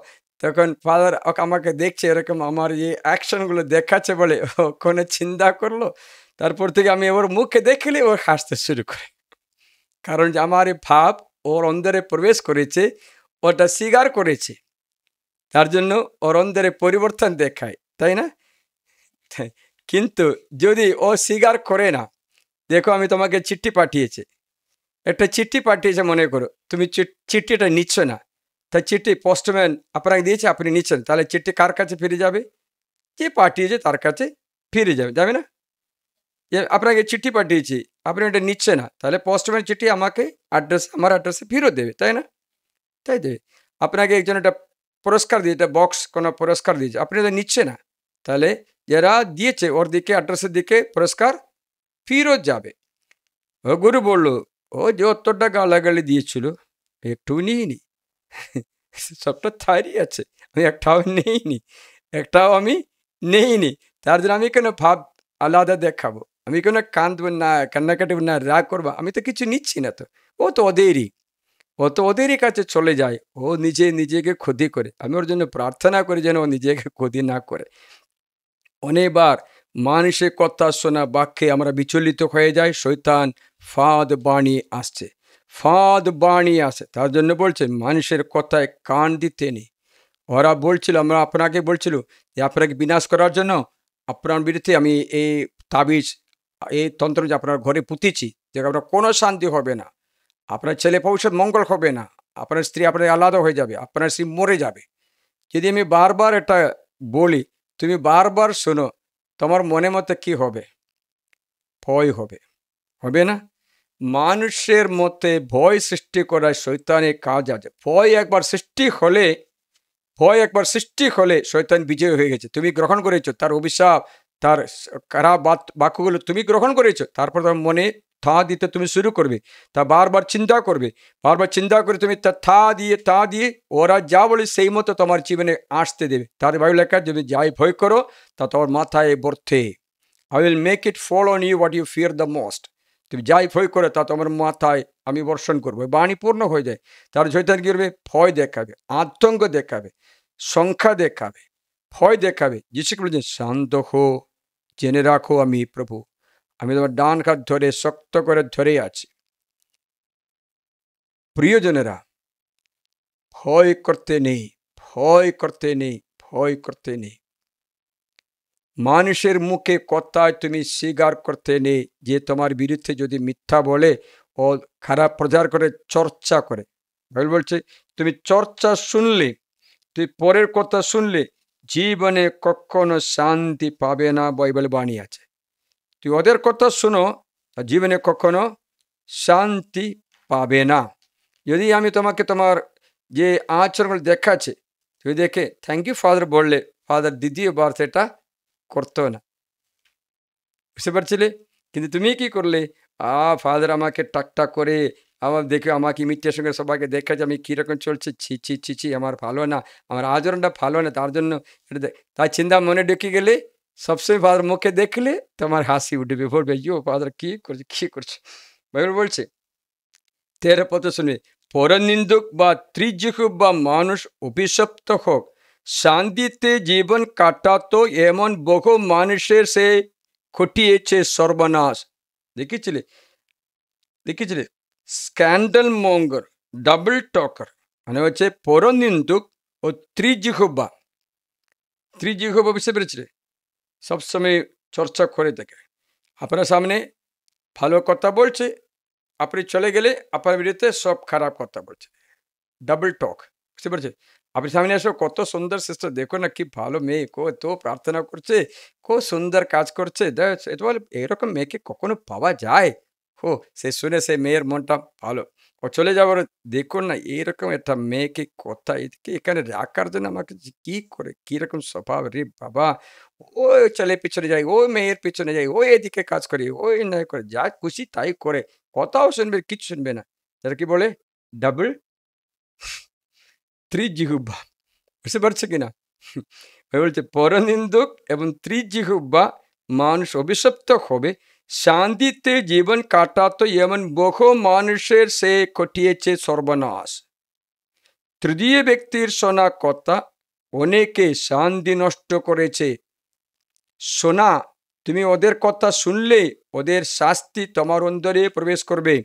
তখন ফাদার আমাকে দেখছে এরকম আমার এই অ্যাকশনগুলো দেখাচ্ছে বলে ও কোনো চিন্তা করলো। তারপর থেকে আমি ওর মুখে দেখলে ও হাসতে শুরু করে, কারণ যে আমার এই ভাব ওর অন্তরে প্রবেশ করেছে, ওটা স্বীকার করেছে, তার জন্য ওর অন্তরে পরিবর্তন দেখায়, তাই না? কিন্তু যদি ও স্বীকার করে না, দেখো আমি তোমাকে চিঠি পাঠিয়েছি, একটা চিঠি পাঠিয়েছে মনে করো, তুমি চিঠিটা নিচ্ছ না, তাই চিঠি পোস্টম্যান আপনাকে দিয়েছে, আপনি নিচ্ছেন, তাহলে চিঠি কার কাছে ফিরে যাবে? যে পাঠিয়েছে তার কাছে ফিরে যাবে, যাবে না? যে আপনাকে চিঠি পাঠিয়েছি, আপনি এটা নিচ্ছে না, তাহলে পোস্টম্যান চিঠি আমাকে আমার অ্যাড্রেসে ফেরত দেবে, তাই না? তাই দেবে। আপনাকে একজন একটা পুরস্কার দিয়ে, একটা বক্স কোনো পুরস্কার দিয়েছে, আপনি এটা নিচ্ছে না, তাহলে যারা দিয়েছে ওর দিকে অ্যাড্রেসের দিকে পুরস্কার ফেরত যাবে। ও গুরু বলল, ও যে অতটা গালাগালি দিয়েছিল একটু নিইনি, সবটা তারই আছে, আমি একটাও নেইনি, একটাও আমি নেইনি। তার জন্য আমি কেন ভাব আলাদা দেখাবো? আমি কেন কাঁদবো না, কান্নাকাটি না, রাগ করবো? আমি তো কিছু নিচ্ছি না। তো ও তো ওদেরই কাছে চলে যায়, ও নিজেকে ক্ষতি করে। আমি ওর জন্য প্রার্থনা করি যেন ও নিজেকে ক্ষতি না করে। অনেকবার মানুষের কথা শোনা বাক্যে আমরা বিচলিত হয়ে যাই, শয়তান ফাঁদ বানিয়ে আসে। তার জন্য বলছে মানুষের কথায় কান দিতে নেই। ওরা বলছিল, আমরা আপনাকে বলছিল যে আপনাকে বিনাশ করার জন্য আপনার বিরুদ্ধে আমি এই তাবিজ, এই তন্ত্র যে আপনার ঘরে পুঁতেছি, যে আপনার কোনো শান্তি হবে না, আপনার ছেলে ভবিষ্যৎ মঙ্গল হবে না, আপনার স্ত্রী আপনার আলাদা হয়ে যাবে, আপনার স্ত্রী মরে যাবে। যদি আমি বারবার এটা বলি, তুমি বারবার শোনো, তোমার মনে মতে কি হবে? ভয় হবে, হবে না? মানুষের মতে ভয় সৃষ্টি করার শয়তানের কাজ আছে। ভয় একবার সৃষ্টি হলে শয়তান বিজয় হয়ে গেছে। তুমি গ্রহণ করেছো তার অভিশাপ, তার খারাপ বাক্যগুলো তুমি গ্রহণ করেছো, তারপর তোমার মনে থা দিতে তুমি শুরু করবে, তা বারবার চিন্তা করবে, বারবার চিন্তা করে তুমি তা দিয়ে ওরা যা বলে সেই মতো তোমার জীবনে আসতে দেবে। তার বাইবেল লেখা, যদি যাই ভয় করো তা তোমার মাথায় বর্তে। I will make it fall on you what you fear the most. তুমি যাই ভয় করে তা তোমার মাথায় আমি বর্ষণ করবো। বাণী পূর্ণ হয়ে যায়। তার শয়তান কি করবে? ভয় দেখাবে, আতঙ্ক দেখাবে, সংখ্যা দেখাবে, ভয় দেখাবে। যিশু বলেছেন, শান্ত হো, জেনে রাখো আমি প্রভু, আমি তোমার ডান হাত ধরে শক্ত করে ধরে আছি। প্রিয়জনেরা, ভয় করতে নেই, ভয় করতে নেই, ভয় করতে নেই। মানুষের মুখে কথায় তুমি স্বীকার করতে নেই যে তোমার বিরুদ্ধে যদি মিথ্যা বলে ও খারাপ প্রচার করে, চর্চা করে। বাইবেল বলছে তুমি চর্চা শুনলে, তুই পরের কথা শুনলে জীবনে কখনো শান্তি পাবে না। বাইবেল বাণী আছে, তুই ওদের কথা শুনো, জীবনে কখনো শান্তি পাবে না। যদি আমি তোমাকে তোমার যে আচরণ দেখাচ্ছে, তুই দেখে থ্যাংক ইউ ফাদার বললে, ফাদার দ্বিতীয়বার সেটা করতো না, বুঝতে পারছিলে? কিন্তু তুমি কি করলে? ফাদার আমাকে টাকটাক করে আমার দেখে, আমাকে মিথ্যার সঙ্গে সবাইকে দেখা যে আমি কীরকম চলছে, ছি ছি ছি ছি, আমার ভালো না, আমার আচরণটা ভালো না, তার জন্য তাই চিন্তা মনে ঢুকে গেলে সবসময় ফাদার মুখে দেখলে তোমার হাসি উঠবে, বলবে ইয়ো ফাদার কী করছে, কী করছে। বাইবেল বলছে 13 পদ শুনে, পরনিন্দুক বা ত্রিজিহ্ব বা মানুষ অভিশপ্ত হোক, শান্তিতে জীবন কাটাতো এমন বহু মানুষের সে ঘটিয়েছে সর্বনাশ। দেখেছিলে? দেখেছিলে? স্ক্যান্ডাল মঙ্গর, ডাবল টকার, মানে হচ্ছে পরনিন্দুক ও ত্রিজিহ্বা। ত্রিজিহ্বা বুঝতে পেরেছিলে? সবসময় চর্চা করে থাকে, আপনার সামনে ভালো কথা বলছে, আপনি চলে গেলে আপনার বিরুদ্ধে সব খারাপ কথা বলছে, ডাবল টক, বুঝতে পারছে? আপনি সামনে এসো, কত সুন্দর সিস্টার, দেখো না কি ভালো মেয়ে, তো প্রার্থনা করছে, খুব সুন্দর কাজ করছে, এটা বলে এরকম মেয়েকে কখনো পাওয়া যায়? ও সে শুনে সে মেয়ের মনটা ভালো, ও চলে যাবার, দেখুন না এরকম একটা মেয়েকে কথা এদিকে এখানে রাখার জন্য আমাকে কি করে, কিরকম স্বভাব রে বাবা। ও ছেলে পিছনে যায়, ও মেয়ের পিছনে যায়, ও এদিকে কাজ করে, ও নয় করে, যা খুশি তাই করে, কথাও শুনবে, কিছু শুনবে না। তারা কি বলে? ডাবল ত্রিজিহ্বা, বুঝতে পারছে কিনা? বলছে পরনিন্দুক এবং ত্রিজিহ্বা মানুষ অভিশপ্ত হবে, শান্তিতে জীবন কাটাতো এমন বহু মানুষের সে ঘটিয়েছে সর্বনাশ। তৃতীয় ব্যক্তির শোনা কথা অনেকে শান্তি নষ্ট করেছে। শোনা, তুমি ওদের কথা শুনলে ওদের শাস্তি তোমার অন্তরে প্রবেশ করবে।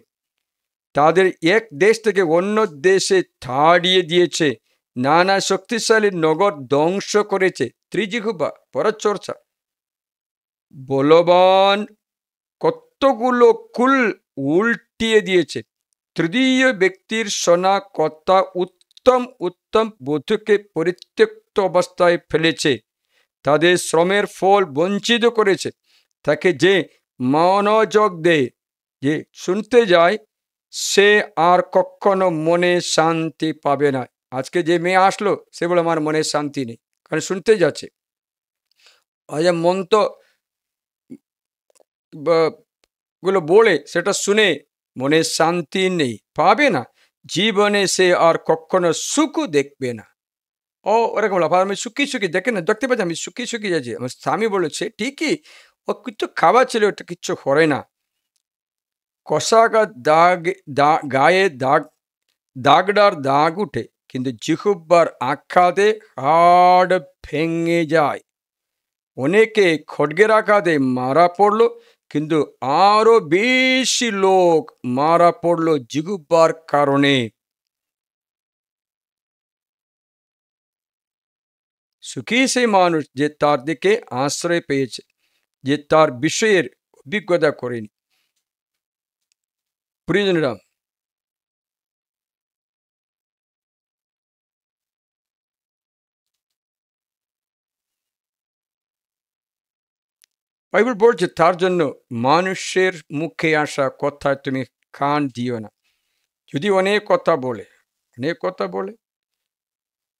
তাদের এক দেশ থেকে অন্য দেশে ছাড়িয়ে দিয়েছে, নানা শক্তিশালী নগর ধ্বংস করেছে। ত্রিজিহ্বা, পরচর্চা, বলবান কতগুলো কুল উল্টিয়ে দিয়েছে। তৃতীয় ব্যক্তির শোনা কথা উত্তম উত্তম বধূকে পরিত্যক্ত অবস্থায় ফেলেছে, তাদের শ্রমের ফল বঞ্চিত করেছে। তাকে যে মনোযোগ দেয়, যে শুনতে যায়, সে আর কখনো মনে শান্তি পাবে না। আজকে যে মেয়ে আসলো, সে বলে আমার মনে শান্তি নেই, কারণ শুনতে যাচ্ছে। মন তো গুলো বলে সেটা শুনে মনে শান্তি নেই, পাবে না, জীবনে সে আর কখনো সুখ দেখবে না। ওরকম আমি সুখী সুখী দেখে না, দেখতে পাচ্ছি আমি সুখী সুখী যাচ্ছি, আমার স্বামী বলেছে ঠিকই, ও কিছু খাওয়া ছিল, ওটা কিচ্ছু করে না। কষাগা দাগ, গায়ে দাগডার দাগ উঠে, কিন্তু জিহ্বার আঘাতে হাড় ভেঙে যায়। অনেকে খড়গের আঘাতে মারা পড়লো, কিন্তু আরো বেশি লোক মারা পড়লো জিহ্বার কারণে। সুখী সেই মানুষ যে তার দিকে আশ্রয় পেয়েছে, যে তার বিষয়ের অভিজ্ঞতা করেনি। প্রিয়জনেরা, বাইবেল বলছে তার জন্য মানুষের মুখে আসা কথায় তুমি কান দিও না। যদি অনেক কথা বলে, অনেক কথা বলে,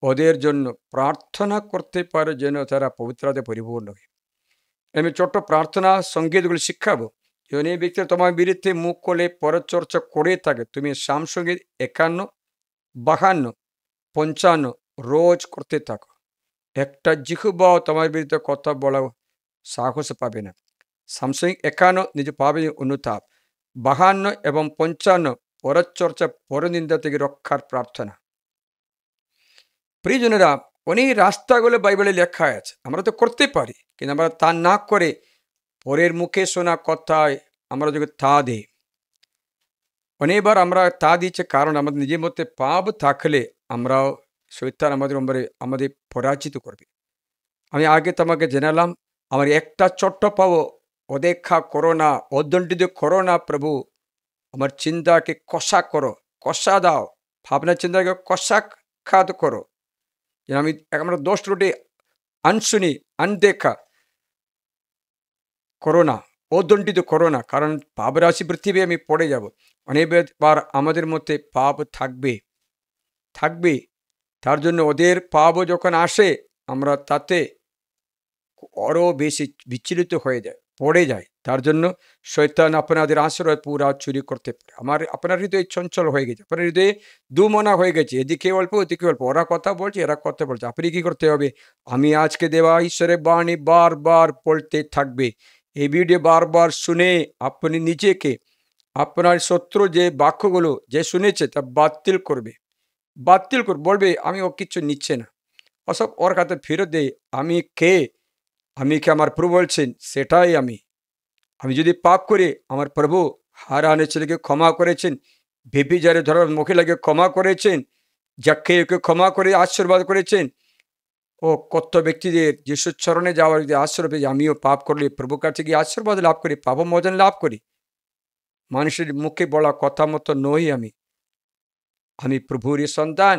ওদের জন্য প্রার্থনা করতে পারে যেন তারা পবিত্রতায় পরিপূর্ণ হয়। আমি ছোট্ট প্রার্থনা সংগীতগুলি শিখাবো। এই ব্যক্তি তোমার বিরুদ্ধে মুখ করে পরচর্চা করে থাকে, তুমি সামসঙ্গীত 51, 52, 55 রোজ করতে থাকো। একটা জিহ্বাও তোমার বিরুদ্ধে কথা বলা সাহস পাবে না। সামসঙ্গীত 51 নিজ পাবে অনুতাপ, 52 এবং 55 পরচর্চা পরনিন্দা থেকে রক্ষার প্রার্থনা। প্রিয়জনেরা, অনেক রাস্তাগুলো বাইবেলে লেখা আছে, আমরা তো করতে পারি, কিন্তু আমরা তা না করে পরের মুখে শোনা কথায় আমরা যদি তা দিই, অনেকবার আমরা তা দিচ্ছে, কারণ আমাদের নিজের মধ্যে পাপ থাকলে আমরাও শয়তান আমাদের পরাজিত করবে। আমি আগে তোমাকে জানালাম, আমার একটা ছোট্ট পাবো অদেখা করো না, অদণ্ডিত করো না প্রভু, আমার চিন্তাকে কষা করো, কষা দাও, ভাবনা চিন্তাকে কষাঘাত করো। আমরা দোষ ত্রুটি আনশুনি আনদেখা করো না, অদণ্ডিত করো না, কারণ পাপ রাশি পৃথিবী আমি পড়ে যাব। অনেকবার আমাদের মধ্যে পাপ থাকবে, তার জন্য ওদের পাপও যখন আসে আমরা তাতে আরও বেশি বিচলিত হয়ে যায়, পড়ে যায়। তার জন্য শয়তান আপনাদের আশ্রয় পুরা চুরি করতে পারে। আপনার হৃদয় চঞ্চল হয়ে গেছে, আপনার হৃদয়ে দুমনা হয়ে গেছে, এদিকে অল্প ওদিকে অল্প, ওরা কথা বলছে এরা কথা বলছে। আপনি কি করতে হবে? আমি আজকে দেওয়া ঈশ্বরের বাণী বারবার পড়তে থাকবে। এই ভিডিও বারবার শুনে আপনি নিজেকে, আপনার শত্রু যে বাক্যগুলো যে শুনেছে তা বাতিল করবে, বলবে আমি ও কিছু নিচ্ছে না, ওসব ওর কাছে ফেরত দেয়। আমি কে আমার প্রভু বলছেন সেটাই আমি যদি পাপ করি, আমার প্রভু হারানের ছেলেকে ক্ষমা করেছেন, বেবিচারে ধরার মহিলাকে ক্ষমা করেছেন, জাক্কেয়কে ক্ষমা করে আশীর্বাদ করেছেন। ও কত ব্যক্তিদের যিশুর চরণে যাওয়ার যদি আশীর্বাদ, আমিও পাপ করলে প্রভুর কাছে গিয়ে আশীর্বাদ লাভ করি, পাপ মোচন লাভ করি। মানুষের মুখে বলা কথা মতো নই আমি প্রভুরই সন্তান,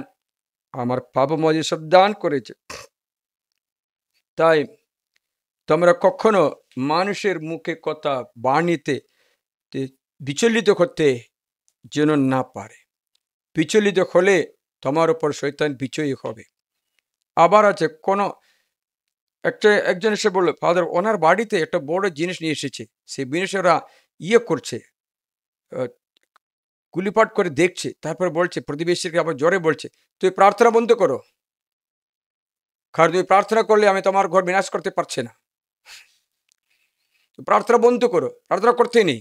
আমার পাপ মোচন সব দান করেছে। তাই তোমরা কখনো মানুষের মুখে কথা বাণীতে বিচলিত করতে যেন না পারে। বিচলিত হলে তোমার উপর শয়তান বিজয়ী হবে। আবার আছে কোনো একজন এসে বললো, ফাদার ওনার বাড়িতে একটা বড় জিনিস নিয়ে এসেছে, সেই জিনিস ওরা করছে, গুলিপাট করে দেখছে, তারপর বলছে প্রতিবেশীকে আবার জোরে বলছে, তুই প্রার্থনা বন্ধ করো, কারণ তুমি প্রার্থনা করলে আমি তোমার ঘর বিনাশ করতে পারছি না। প্রার্থনা বন্ধ করো, প্রার্থনা করতে নেই।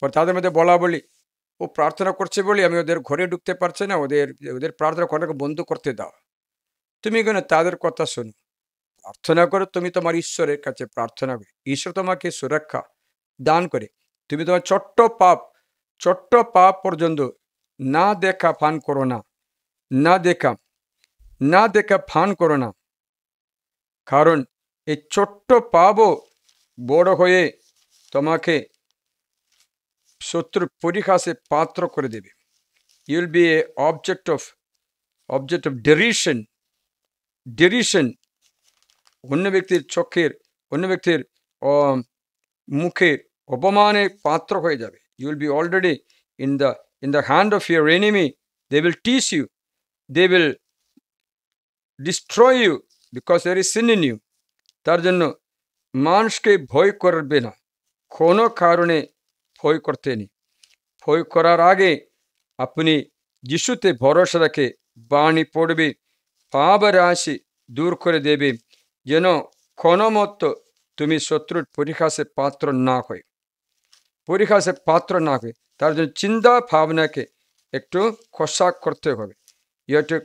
পর তাদের মধ্যে বলা বলি, ও প্রার্থনা করছে বলে আমি ওদের ঘরে ঢুকতে পারছি না, ওদের প্রার্থনা করাকে বন্ধ করতে দাও। তুমি কেন তাদের কথা শোনো, প্রার্থনা করো, তুমি তোমার ঈশ্বরের কাছে প্রার্থনা করো, ঈশ্বর তোমাকে সুরক্ষা দান করে। তুমি তোমার ছোট্ট পাপ পর্যন্ত না দেখা ফান করো না, কারণ এই ছোট্ট পাপও বড় হয়ে তোমাকে শত্রুর পরিহাসে পাত্র করে দেবে। You will be a object of derision. অন্য ব্যক্তির মুখে অপমানের পাত্র হয়ে যাবে। You will be already in the hand of your enemy. They will tease you, they will destroy you because there is sin in you. তার জন্য মানুষকে ভয় করবে না, কোনো কারণে ভয় করতে নেই। ভয় করার আগে আপনি যিশুতে ভরসা রাখে বাণী পড়বে, পাপ রাশি দূর করে দেবে, যেন কোনো মত তুমি শত্রুর পরিহাসে পাত্র না হয়। তার জন্য চিন্তা ভাবনাকে একটু কষা করতে হবে। You have to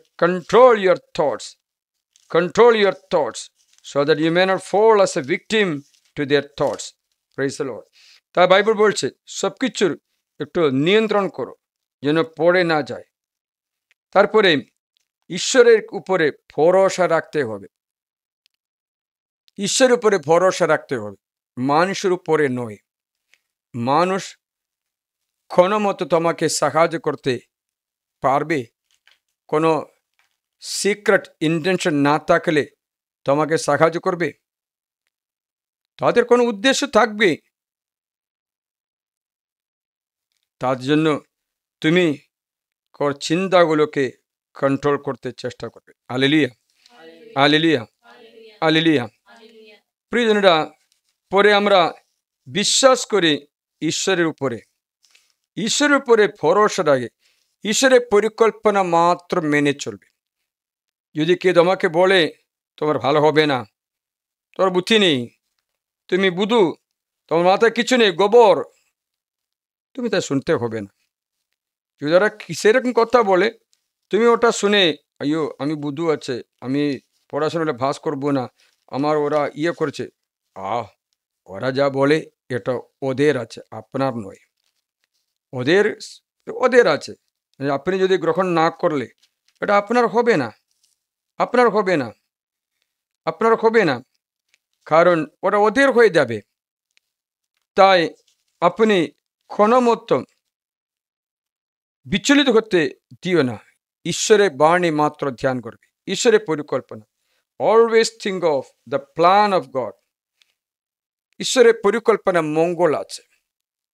control your thoughts so that you may not fall as a victim to their thoughts. Praise the Lord. তাই বাইবেল বলছে সব কিছুর একটু নিয়ন্ত্রণ করো যেন পড়ে না যায়। তারপরে ঈশ্বরের উপরে ভরসা রাখতে হবে, মানুষের উপরে নয়। মানুষ কোনো মতো তোমাকে সাহায্য করতে পারবে? কোনো সিক্রেট ইন্টেনশন না থাকলে তোমাকে সাহায্য করবে? তাদের কোনো উদ্দেশ্য থাকবে, তার জন্য তুমি চিন্তাগুলোকে কন্ট্রোল করতে চেষ্টা করবে। Hallelujah, hallelujah, hallelujah. প্রিয়জনেরা, পরে আমরা বিশ্বাস করি ঈশ্বরের উপরে, ঈশ্বরের উপরে ভরসা রাখে, ঈশ্বরের পরিকল্পনা মাত্র মেনে চলবে। যদি কে তোমাকে বলে তোমার ভালো হবে না, তোমার বুদ্ধি নেই, তুমি বুধু, তোমার মাথায় কিছু নেই, গোবর, তুমি তা শুনতে হবে না। যদি ওরা সেরকম কথা বলে, তুমি ওটা শুনে আইয়ো আমি বুধু আছে, আমি পড়াশোনাটা ভাস করবো না, আমার ওরা ইয়ে করছে, ওরা যা বলে এটা ওদের আছে, আপনার নয়। ওদের ওদের আছে, আপনি যদি গ্রহণ না করলে এটা আপনার হবে না, আপনার হবে না, আপনার হবে না, কারণ ওটা ওদের হয়ে যাবে। তাই আপনি ক্ষণমত বিচলিত করতে দিও না, ঈশ্বরের বাণী মাত্র ধ্যান করবে, ঈশ্বরের পরিকল্পনা। Always think of the plan of god. ঈশ্বরের পরিকল্পনা মঙ্গল আছে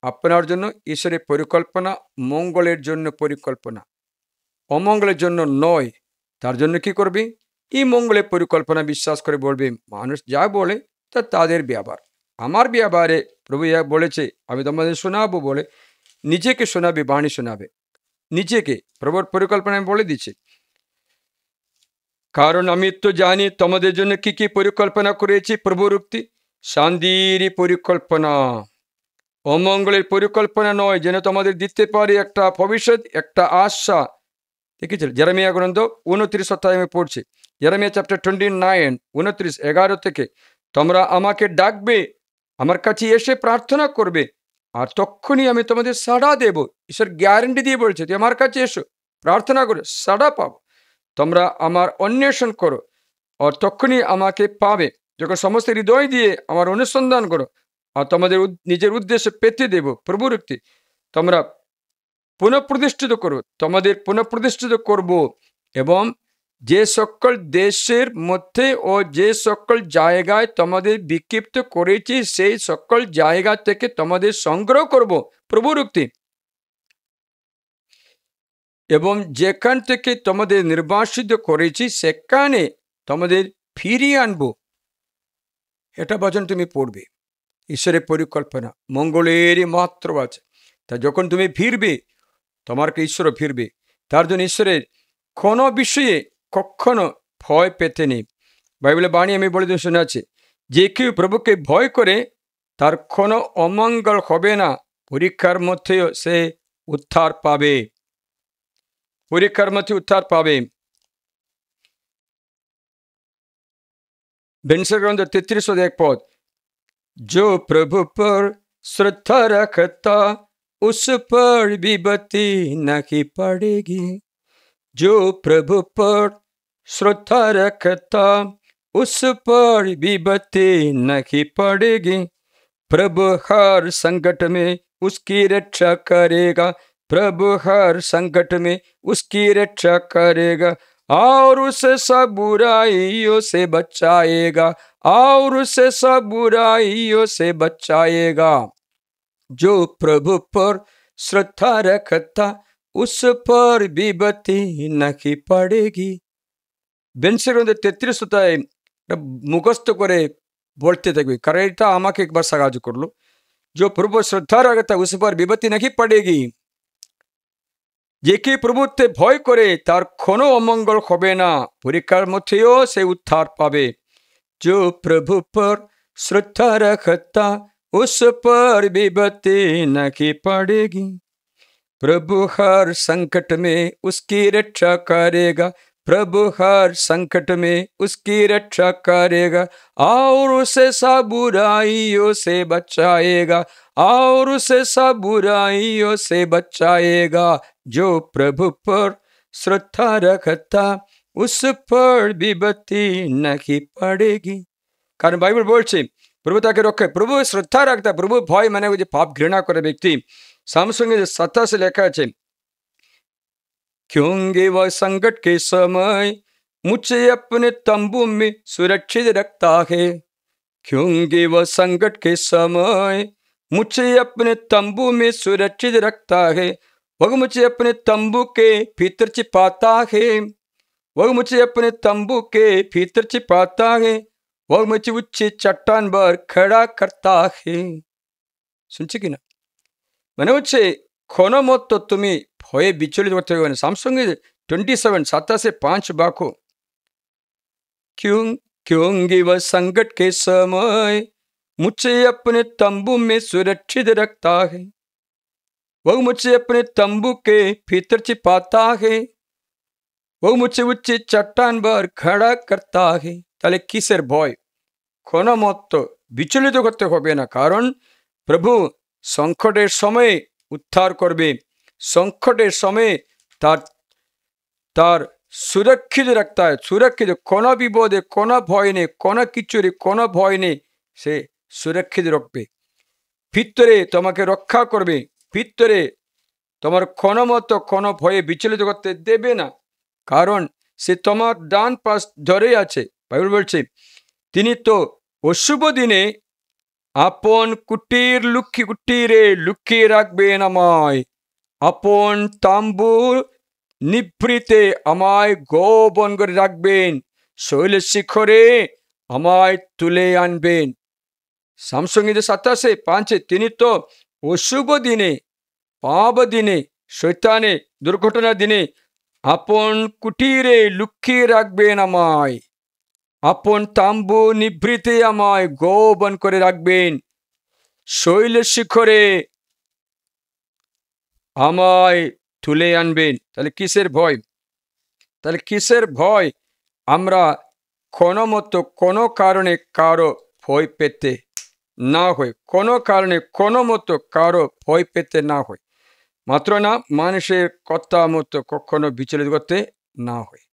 আপনার জন্য। ঈশ্বরের পরিকল্পনা মঙ্গলের জন্য পরিকল্পনা, অমঙ্গলের জন্য নয়। তার জন্য কি করবে? এই মঙ্গলের পরিকল্পনা বিশ্বাস করে বলবে, মানুষ যা বলে তা তাদের ব্যাপার, আমার ব্যাপারে প্রভু বলেছে আমি তোমাদের শোনাবো বলে নিজেকে শোনাবে, বাণী শোনাবে নিজেকে। প্রভুর পরিকল্পনা আমি বলে দিচ্ছি, কারণ আমি তো জানি তোমাদের জন্য কি কি পরিকল্পনা করেছি। প্রভুর উক্তি, শান্তির পরিকল্পনা, অমঙ্গলের পরিকল্পনা নয়, যেন তোমাদের দিতে পারে একটা ভবিষ্যৎ, একটা আশা। দেখেছিল জেরেমিয়া গ্রন্থ 29 অধ্যায়ে আমি পড়ছি, জেরেমিয়া চ্যাপ্টার 29 29 11 থেকে, তোমরা আমাকে ডাকবে, আমার কাছে এসে প্রার্থনা করবে, আর তখনই আমি তোমাদের সাড়া দেব। ঈশ্বর গ্যারেন্টি দিয়ে বলছে, তুই আমার কাছে এসো, প্রার্থনা করে সাড়া পাবো। তোমরা আমার অন্বেষণ করো আর তখনই আমাকে পাবে, যখন সমস্ত হৃদয় দিয়ে আমার অনুসন্ধান করো, আর তোমাদের নিজের উদ্দেশ্যে পেতে দেব। প্রভুর উক্তি, তোমরা পুনঃপ্রতিষ্ঠিত করো, তোমাদের পুনঃপ্রতিষ্ঠিত করব, এবং যে সকল দেশের মধ্যে ও যে সকল জায়গায় তোমাদের বিক্ষিপ্ত করেছি সেই সকল জায়গা থেকে তোমাদের সংগ্রহ করব। প্রভুর উক্তি, এবং যেখান থেকে তোমাদের নির্বাসিত করেছি সেখানে তোমাদের ফিরিয়ে আনবো। এটা বচন তুমি পড়বে। ঈশ্বরের পরিকল্পনা মঙ্গলেরই মাত্র আছে। তা যখন তুমি ফিরবে, তোমাকে ঈশ্বরও ফিরবে। তার জন্য ঈশ্বরের কোনো বিষয়ে কখনো ভয় পেতে নেই। বাইবেলের বাণী আমি বলে দিয়ে শোনাচ্ছি, যে কেউ প্রভুকে ভয় করে তার কোনো অমঙ্গল হবে না, পরীক্ষার মধ্যেও সে উদ্ধার পাবে, পরীক্ষার মধ্যে উদ্ধার পাবে। বেনসের গ্রন্থ 33 पद, जो प्रभु पर श्रद्धा रखता उस पर विपत्ति नहीं पड़ेगी। जो प्रभु पर श्रद्धा रखता उस पर विपत्ति नहीं पड़ेगी। प्रभु हर संकट में उसकी रक्षा करेगा, प्रभु हर संकट में उसकी रक्षा करेगा, और उसे सब बुराइयों से बचाएगा, और उसे सब बुराइयों से बचाएगा। जो प्रभु पर श्रद्धा रखता उस पर विपत्ति नहीं पड़ेगी। বেনসের 33 মুখস্থ করে বলতে থাকবে, কারণ এটা আমাকে একবার সাহায্য করলো। जो प्रभु श्रद्धा रखता उस पर विपत्ति नहीं पड़ेगी। যে কি প্রভুতে ভয় করে তার কোনো অমঙ্গল হবে না, পরীক্ষার মধ্যেও সে উদ্ধার পাবে। जो प्रभु पर श्रद्धा रखता उस पर विपत्ति नहीं पड़ेगी। प्रभु हर संकट में उसकी रक्षा करेगा, प्रभु हर संकट में उसकी रक्षा करेगा, और उसे सब बुराइयों से बचाएगा, और उसे सब बुराइयों से बचाएगा। जो प्रभु पर श्रद्धा रखता उस पर विपत्ति नहीं पड़ेगी। कारण बाइबल बोलছে প্রভু তাকে রক্ষা, প্রভু শ্রদ্ধা রাখতা, প্রভু ভয় মানে ওই যে পাপ ঘৃণা করে ব্যক্তি। সামসঙ্গে 27 লেখা আছে, क्योंकि वह संकट के समय मुझे अपने तंबू में सुरक्षित रखता है। क्योंकि वह संकट के समय मुझे अपने तंबू में सुरक्षित रखता है, वह मुझे अपने तंबू के भीतर छिपाता है, वह मुझे अपने तंबू के भीतर छिपाता है, वह मुझे उच्च चट्टान पर खड़ा करता है। শুনছি কিনা? মানে হচ্ছে কোনো মতো তুমি ভয়ে বিচলিত করতে হবে না। স্যামসংগে 27 27:5 बाखो क्यों क्योंकि वह संकट के समय मुझे अपने तंबू में सुरक्षित रखता है। वह मुझे अपने तंबू के भीतर छिपाता है। वह मुझे उच्च चट्टान पर खड़ा करता है। তাহলে কিসের ভয়? কোনো মতো বিচলিত করতে হবে না, কারণ প্রভু সংকটের সময়ে উদ্ধার করবে। সংকটের সময়ে তার তার সুরক্ষিত রাখতে হয়। সুরক্ষিত, কোনো বিপদে কোনো ভয় নেই, কোনো কিছুরই কোনো ভয় নেই, সে সুরক্ষিত রাখবে। ভিতরে তোমাকে রক্ষা করবে, ভিতরে তোমার কোনো মতো কোনো ভয়ে বিচলিত করতে দেবে না, কারণ সে তোমার ডান পাশ ধরে আছে। বাইবেল বলছে তিনি তো অশুভ দিনে আপন কুটিরে লুকিয়ে রাখবেন আমায়, আপন তাম্বু নিভৃতে আমায় গোপন করে রাখবেন, শৈলের শিখরে আমায় তুলে আনবেন। সামসঙ্গীতে 27:5 তিনি তো অশুভ দিনে, পাপ দিনে, শৈতানে দুর্ঘটনা দিনে আপন কুটিরে লুকিয়ে রাখবেন আমায়, আপন তাম্বু নিভৃতে আমায় গোপন করে রাখবেন, শৈলের শিখরে আমায় তুলে আনবেন। তাহলে কিসের ভয়? তাহলে কিসের ভয়? আমরা কোনো মতো কোনো কারণে কারো ভয় পেতে না হয়, কোনো কারণে কোনো মতো কারো ভয় পেতে না হয়। মাত্র না, মানুষের কথা মতো কখনো বিচলিত করতে না হয়।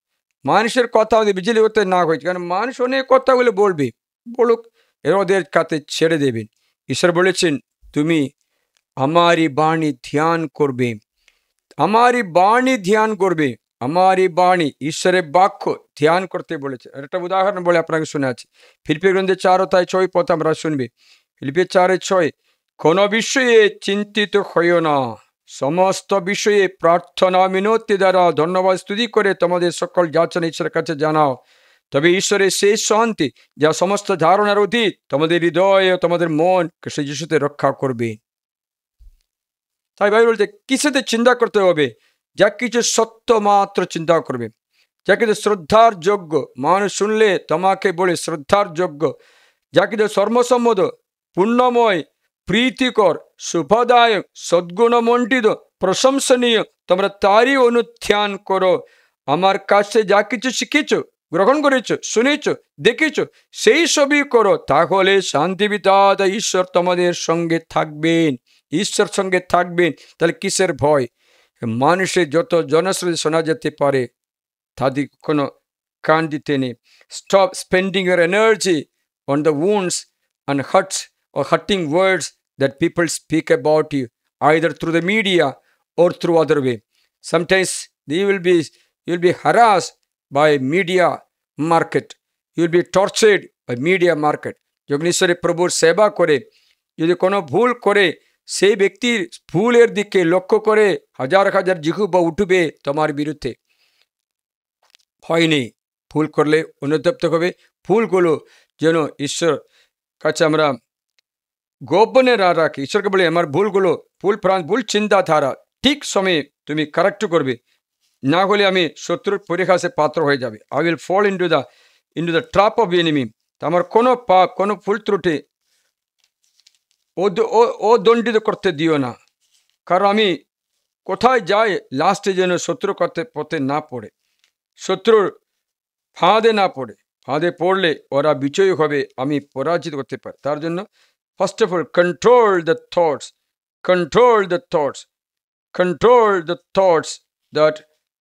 মানুষের কথা বিচলিত করতে না হয়, কারণ মানুষ অনেক কথাগুলো বলবে, বলুক, এর ওদের কাছে ছেড়ে দেবেন। ঈশ্বর বলেছেন তুমি আমারই বাণী ধ্যান করবে, আমারই বাণী ধ্যান করবে, আমারই বাণী, ঈশ্বরের বাক্য ধ্যান করতে বলেছে। একটা উদাহরণ বলে আপনাকে শোনা আছে, ফিলিপি গ্রন্থে 4:6 পথ আমরা শুনবে। ফিলিপি 4:6, কোনো বিষয়ে চিন্তিত হইও না, সমস্ত বিষয়ে প্রার্থনা মিনতি দ্বারা ধন্যবাদ স্তুতি করে তোমাদের সকল যাচনা ঈশ্বরের কাছে জানাও, তবে ঈশ্বরের সেই শান্তি যা সমস্ত ধারণার অতীত তোমাদের হৃদয় ও তোমাদের মন খ্রিস্ট যিশুতে রক্ষা করবে। তাই ভাই বলছে কিসেতে চিন্তা করতে হবে? যা কিছু সত্য মাত্র চিন্তা করবে, যা কিছু শ্রদ্ধার যোগ্য, মানুষ শুনলে তোমাকে বলে শ্রদ্ধার যোগ্য, যা কিছু সর্বসম্মত, পুণ্যময়, প্রীতিকর, শুভদায়ক, সদ্গুণমণ্ডিত, প্রশংসনীয়, তোমরা তারই অনুধ্যান করো। আমার কাছে যা কিছু শিখেছ, গ্রহণ করেছ, শুনেছ, দেখেছ, সেই সবই করো, তাহলে শান্তি পিতা ঈশ্বর তোমাদের সঙ্গে থাকবেন, ঈশ্বর সঙ্গে থাকবেন। তাহলে কিসের ভয়? মানুষের যত জনশ্রুতি শোনা যেতে পারে তাদের কোনো কান দিতে নেই। Stop spending your energy on the wounds and hurts or hurting words that people speak about you, either through the media or through other way. Sometimes you'll be harassed by media market, you'll be tortured by media market. যখন ঈশ্বরের প্রভুর সেবা করে যদি কোনো ভুল করে, সেই ব্যক্তির ভুলের দিকে লক্ষ্য করে হাজার হাজার জিহ্বা উঠবে তোমার বিরুদ্ধে। ভয় নেই, ভুল করলে অনুতপ্ত হবে। ভুলগুলো যেন ঈশ্বর কাছে আমরা গোপনে না রাখি। ঈশ্বরকে বলে আমার ভুলগুলো, ভুল চিন্তাধারা ঠিক সময়ে তুমি কারেক্ট করবে, না হলে আমি শত্রুর পরিহাসে পাত্র হয়ে যাবে। I will fall into the trap of enemy. আমার কোনো পাপ, কোনো ভুল ত্রুটি ও দণ্ডিত করতে দিও না, কারণ আমি কোথায় যাই লাস্টে যেন শত্রু করতে পথে না পড়ে, শত্রুর ফাঁদে না পড়ে। ফাঁদে পড়লে ওরা বিজয়ী হবে, আমি পরাজিত করতে পারি। তার জন্য first of all control the thoughts, control the thoughts, control the thoughts that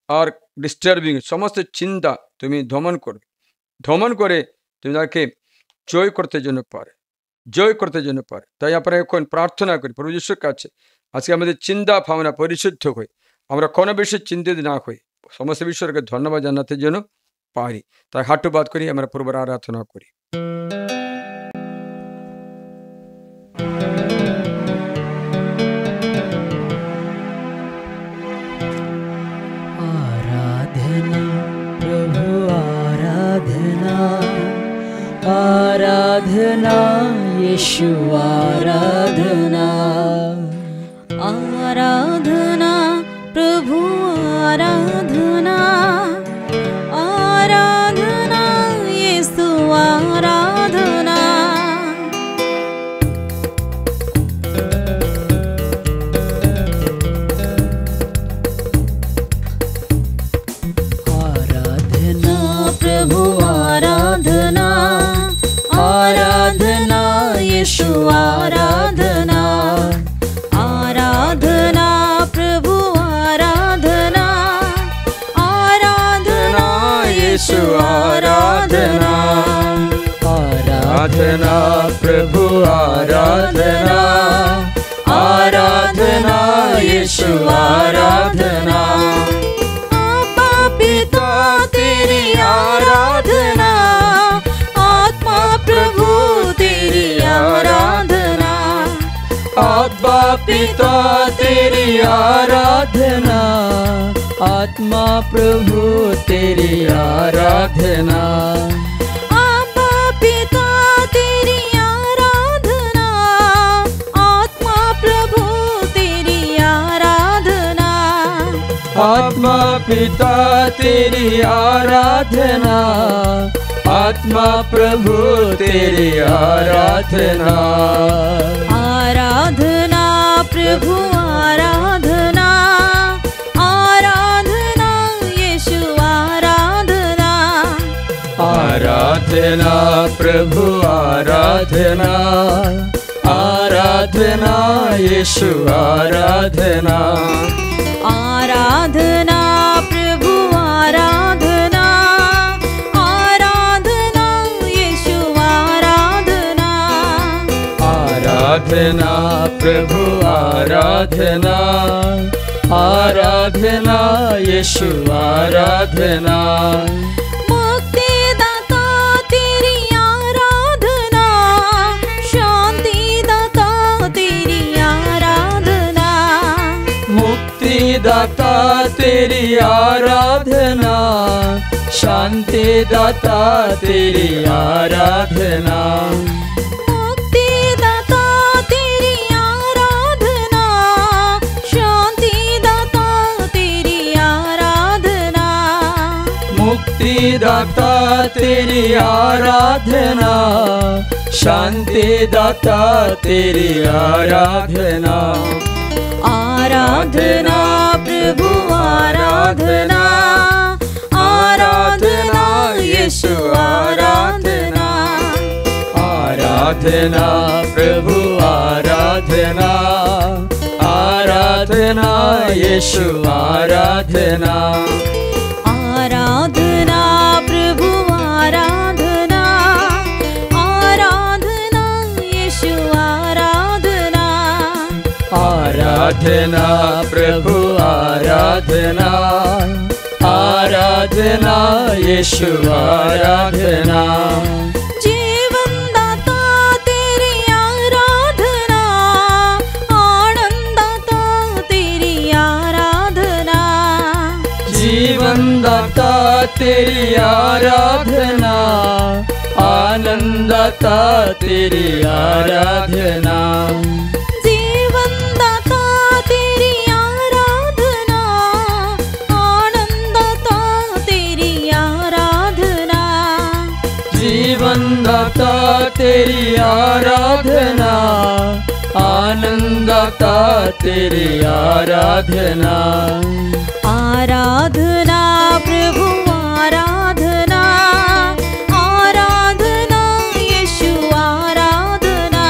are disturbing. সমস্ত চিন্তা তুমি দমন করবে, দমন করে তুমি তাকে জয় করতে জন্য পারে, জয় করতে জন্য পারে। তাই আমরা এখন প্রার্থনা করি প্রভু যিশুর কাছে, আজকে আমাদের চিন্তা ভাবনা পরিশুদ্ধ হই, আমরা কোনো বিষয়ে চিন্তিত না হই, সমস্ত বিষয়কে ধন্যবাদ জানাতে জন্য পারি। তাই হাঁটুবাদ করি, আমরা প্রভুর আরাধনা করি। आराधना प्रभु आराधना, आराधना यीशु आराधना आराधना प्रभु आराधना आराधना यीशु आराधना आराधना प्रभु आराधना आराधना यीशु आराधना आराधना प्रभु आराधना आराधना यीशु आराधना आराधना प्रभु आराधना आराधना यीशु आराधना आपा पिता तेरी आराधना आत्मा प्रभु तेरी आराधना आत्मा पिता तेरी आराधना आत्मा प्रभु तेरी आराधना आपा पिता तेरी आराधना आत्मा प्रभु तेरी आराधना आत्मा पिता तेरी आराधना आत्मा प्रभु तेरी आराधना आराधना प्रभु आराधना आराधना यीशु आराधना आराधना प्रभु आराधना आराधना यीशु आराधना आराधना प्रभु आराधना आराधना यीशु आराधना आराधना प्रभु आराधना आराधना यीशु आराधना मुक्तिदाता तेरी आराधना शांतिदाता तेरी आराधना मुक्तिदाता तेरी आराधना शांतिदाता तेरी आराधना मुक्तिदाता तेरी आराधना शांतिदाता तेरी आराधना मुक्तिदाता तेरी आराधना शांतिदाता तेरी आराधना आराधना प्रभु आराधना आराधना यीशु आराधना आराधना प्रभु आराधना आराधना यीशु आराधना आराधना प्रभु आराधना आराधना यीशु आराधना आराधना प्रभु आराधना आराधना यीशु आराधना जीवन दाता तेरी आराधना आनंददाता तेरी आराधना जीवन दाता तेरी आराधना आनंददाता तेरी आराधना जीवन दाता तेरी आराधना आनंददाता तेरी आराधना जीवन दाता तेरी आराधना आनंददाता तेरी आराधना आराधना प्रभु आराधना आराधना यीशु आराधना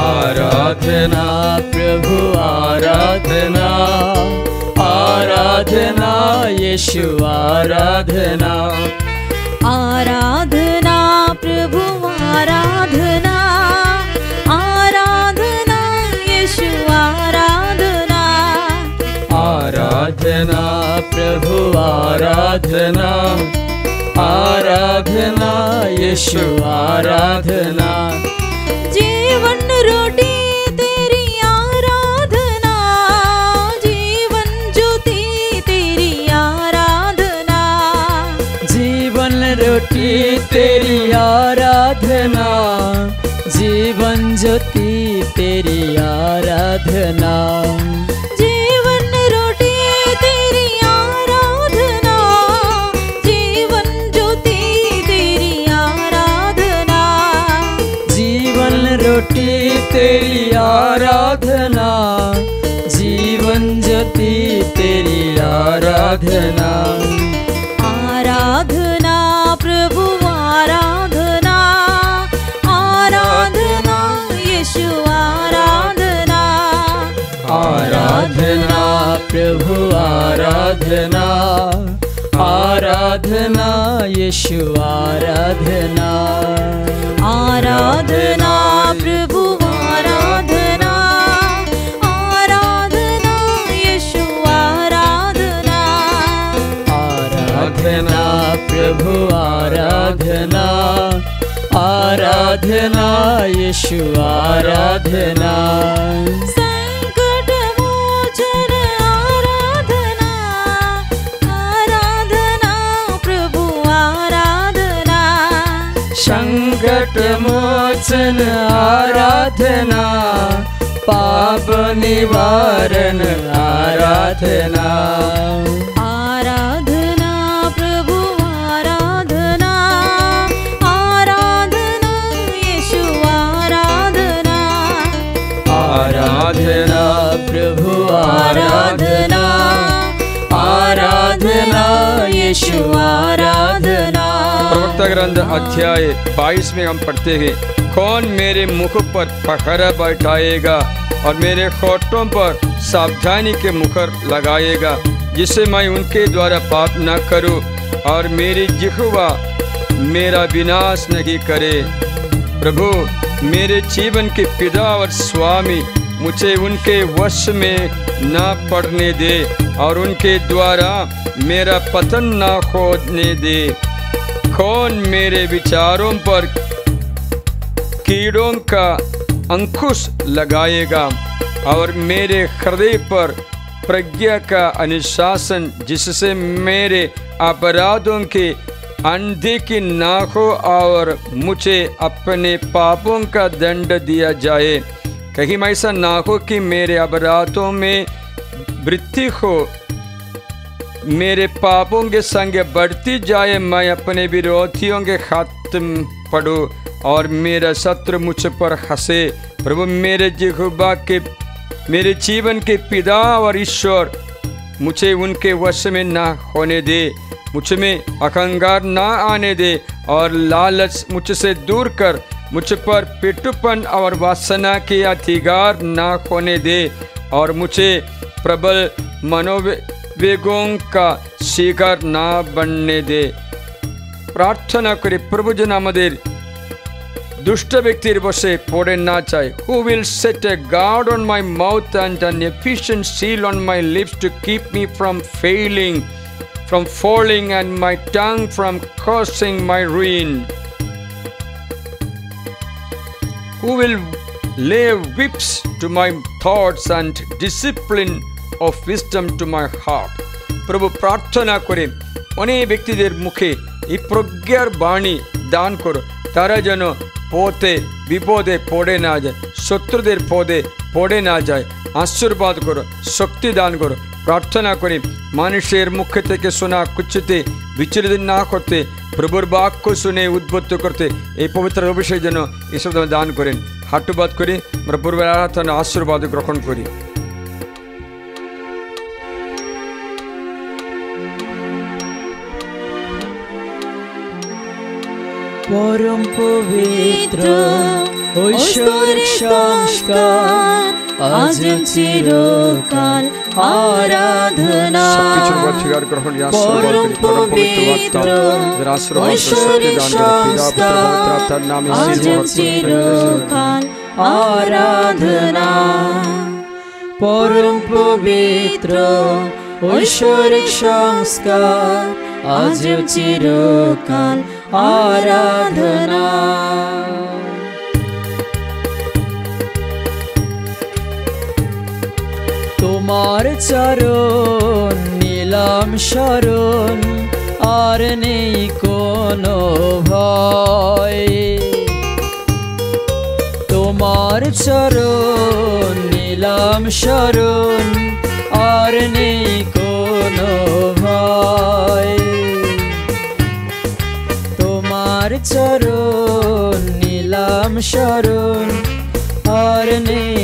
आराधना प्रभु आराधना आराधना यीशु आराधना आराधना प्रभु आराधना आराधना यीशु आराधना आराधना प्रभु आराधना आराधना यीशु आराधना जीवन रोटी तेरी आराधना जीवन ज्योति तेरी आराधना जीवन रोटी तेरी आराधना, जीवन ज्योति तेरी आराधना। जीवन रोटी तेरी आराधना, जीवन ज्योति तेरी आराधना। जीवन रोटी तेरी आराधना, जीवन ज्योति तेरी आराधना। आराधना प्रभु आराधना, आराधना यीशु आराधना। आराधना प्रभु आराधना, आराधना यीशु आराधना। आराधना प्रभु आराधना, आराधना यीशु आराधना। आराधना प्रभु आराधना, आराधना यीशु आराधना। संकट मोचन आराधना, आराधना प्रभु आराधना। संकट मोचन आराधना, पाप निवारण आराधना। आराधना प्रभु आराधना, आराधना यीशु आराधना। आराधना प्रभु आराधना, आराधना यीशु आराधना। प्रवक्ता ग्रंथ अध्याय 22 में हम पढ़ते हैं, कौन मेरे मुख पर पहरा बैठाएगा और मेरे होठों पर सावधानी के मुखर लगाएगा, जिससे मैं उनके द्वारा पाप न करूं और मेरी जिह्वा मेरा विनाश नहीं करे। प्रभु मेरे जीवन के पिता और स्वामी, मुझे उनके वश में न पड़ने दे और उनके द्वारा मेरा पतन न होने दे। कौन मेरे विचारों पर कीड़ों का अंकुश लगाएगा और मेरे हृदय पर प्रज्ञा का अनुशासन, जिससे मेरे अपराधों के अनदेखी ना हो और मुझे अपने पापों का दंड दिया जाए। कहीं ऐसा ना हो कि मेरे अपराधों में वृद्धि हो, मेरे पापों के संग बढ़ती जाए, मैं अपने विरोधियों के हाथ पड़ूं और मेरा शत्रु मुझ पर हंसे। प्रभु मेरे जिह्वा के, मेरे जीवन के पिता और ईश्वर, मुझे उनके वश में न होने दे। मुझ में अहंकार न आने दे और लालच मुझसे दूर कर। मुझ पर पिटूपन और वासना के अधिकार न होने दे और मुझे प्रबल मनोवेगों का शिकार न बनने दे। प्रार्थना करे प्रभु जन आमादेर दुष्ट व्यक्तिर बसे पड़े ना चाहे। Who will set a guard on my mouth and an efficient seal on my lips to keep me from failing, from falling, and my tongue from causing my ruin? Who will lay whips to my thoughts and discipline of wisdom to my heart? प्रभु प्रार्थना करे अनेक व्यक्तिদের মুখে এই প্রজ্ঞার বাণী দান করো, তারা যেন পথে বিপদে পড়ে না যায়, শত্রুদের পদে পড়ে না যায়। আশীর্বাদ করো, শক্তি দান করো। প্রার্থনা করি মানুষের মুখ থেকে শোনা কুচ্ছিতে বিচলিত না করতে, প্রভুর বাক্য শুনে উদ্বুদ্ধ করতে এই পবিত্র অভিষেক যেন ঈশ্বর দান করেন। হাঁটুবাদ করি আমরা পূর্বের আরাধনা আশীর্বাদ গ্রহণ করি। परम पवित्र ঐশ্বরিক সংস্কার আজ চিরকাল আরাধনা। পরম পবিত্র ঐশ্বরিক সংস্কার আজ চিরকাল আরাধনা। পরম পবিত্র ঐশ্বরিক সংস্কার আজ চিরকাল আরাধনা। তোমার চরণ নিলাম শরণ, আর নেই কোনো ভয়। তোমার চরণ নিলাম শরণ, আর নেই কোনো ভয়। তোমার চরণ নিলাম শরণ, আর নেই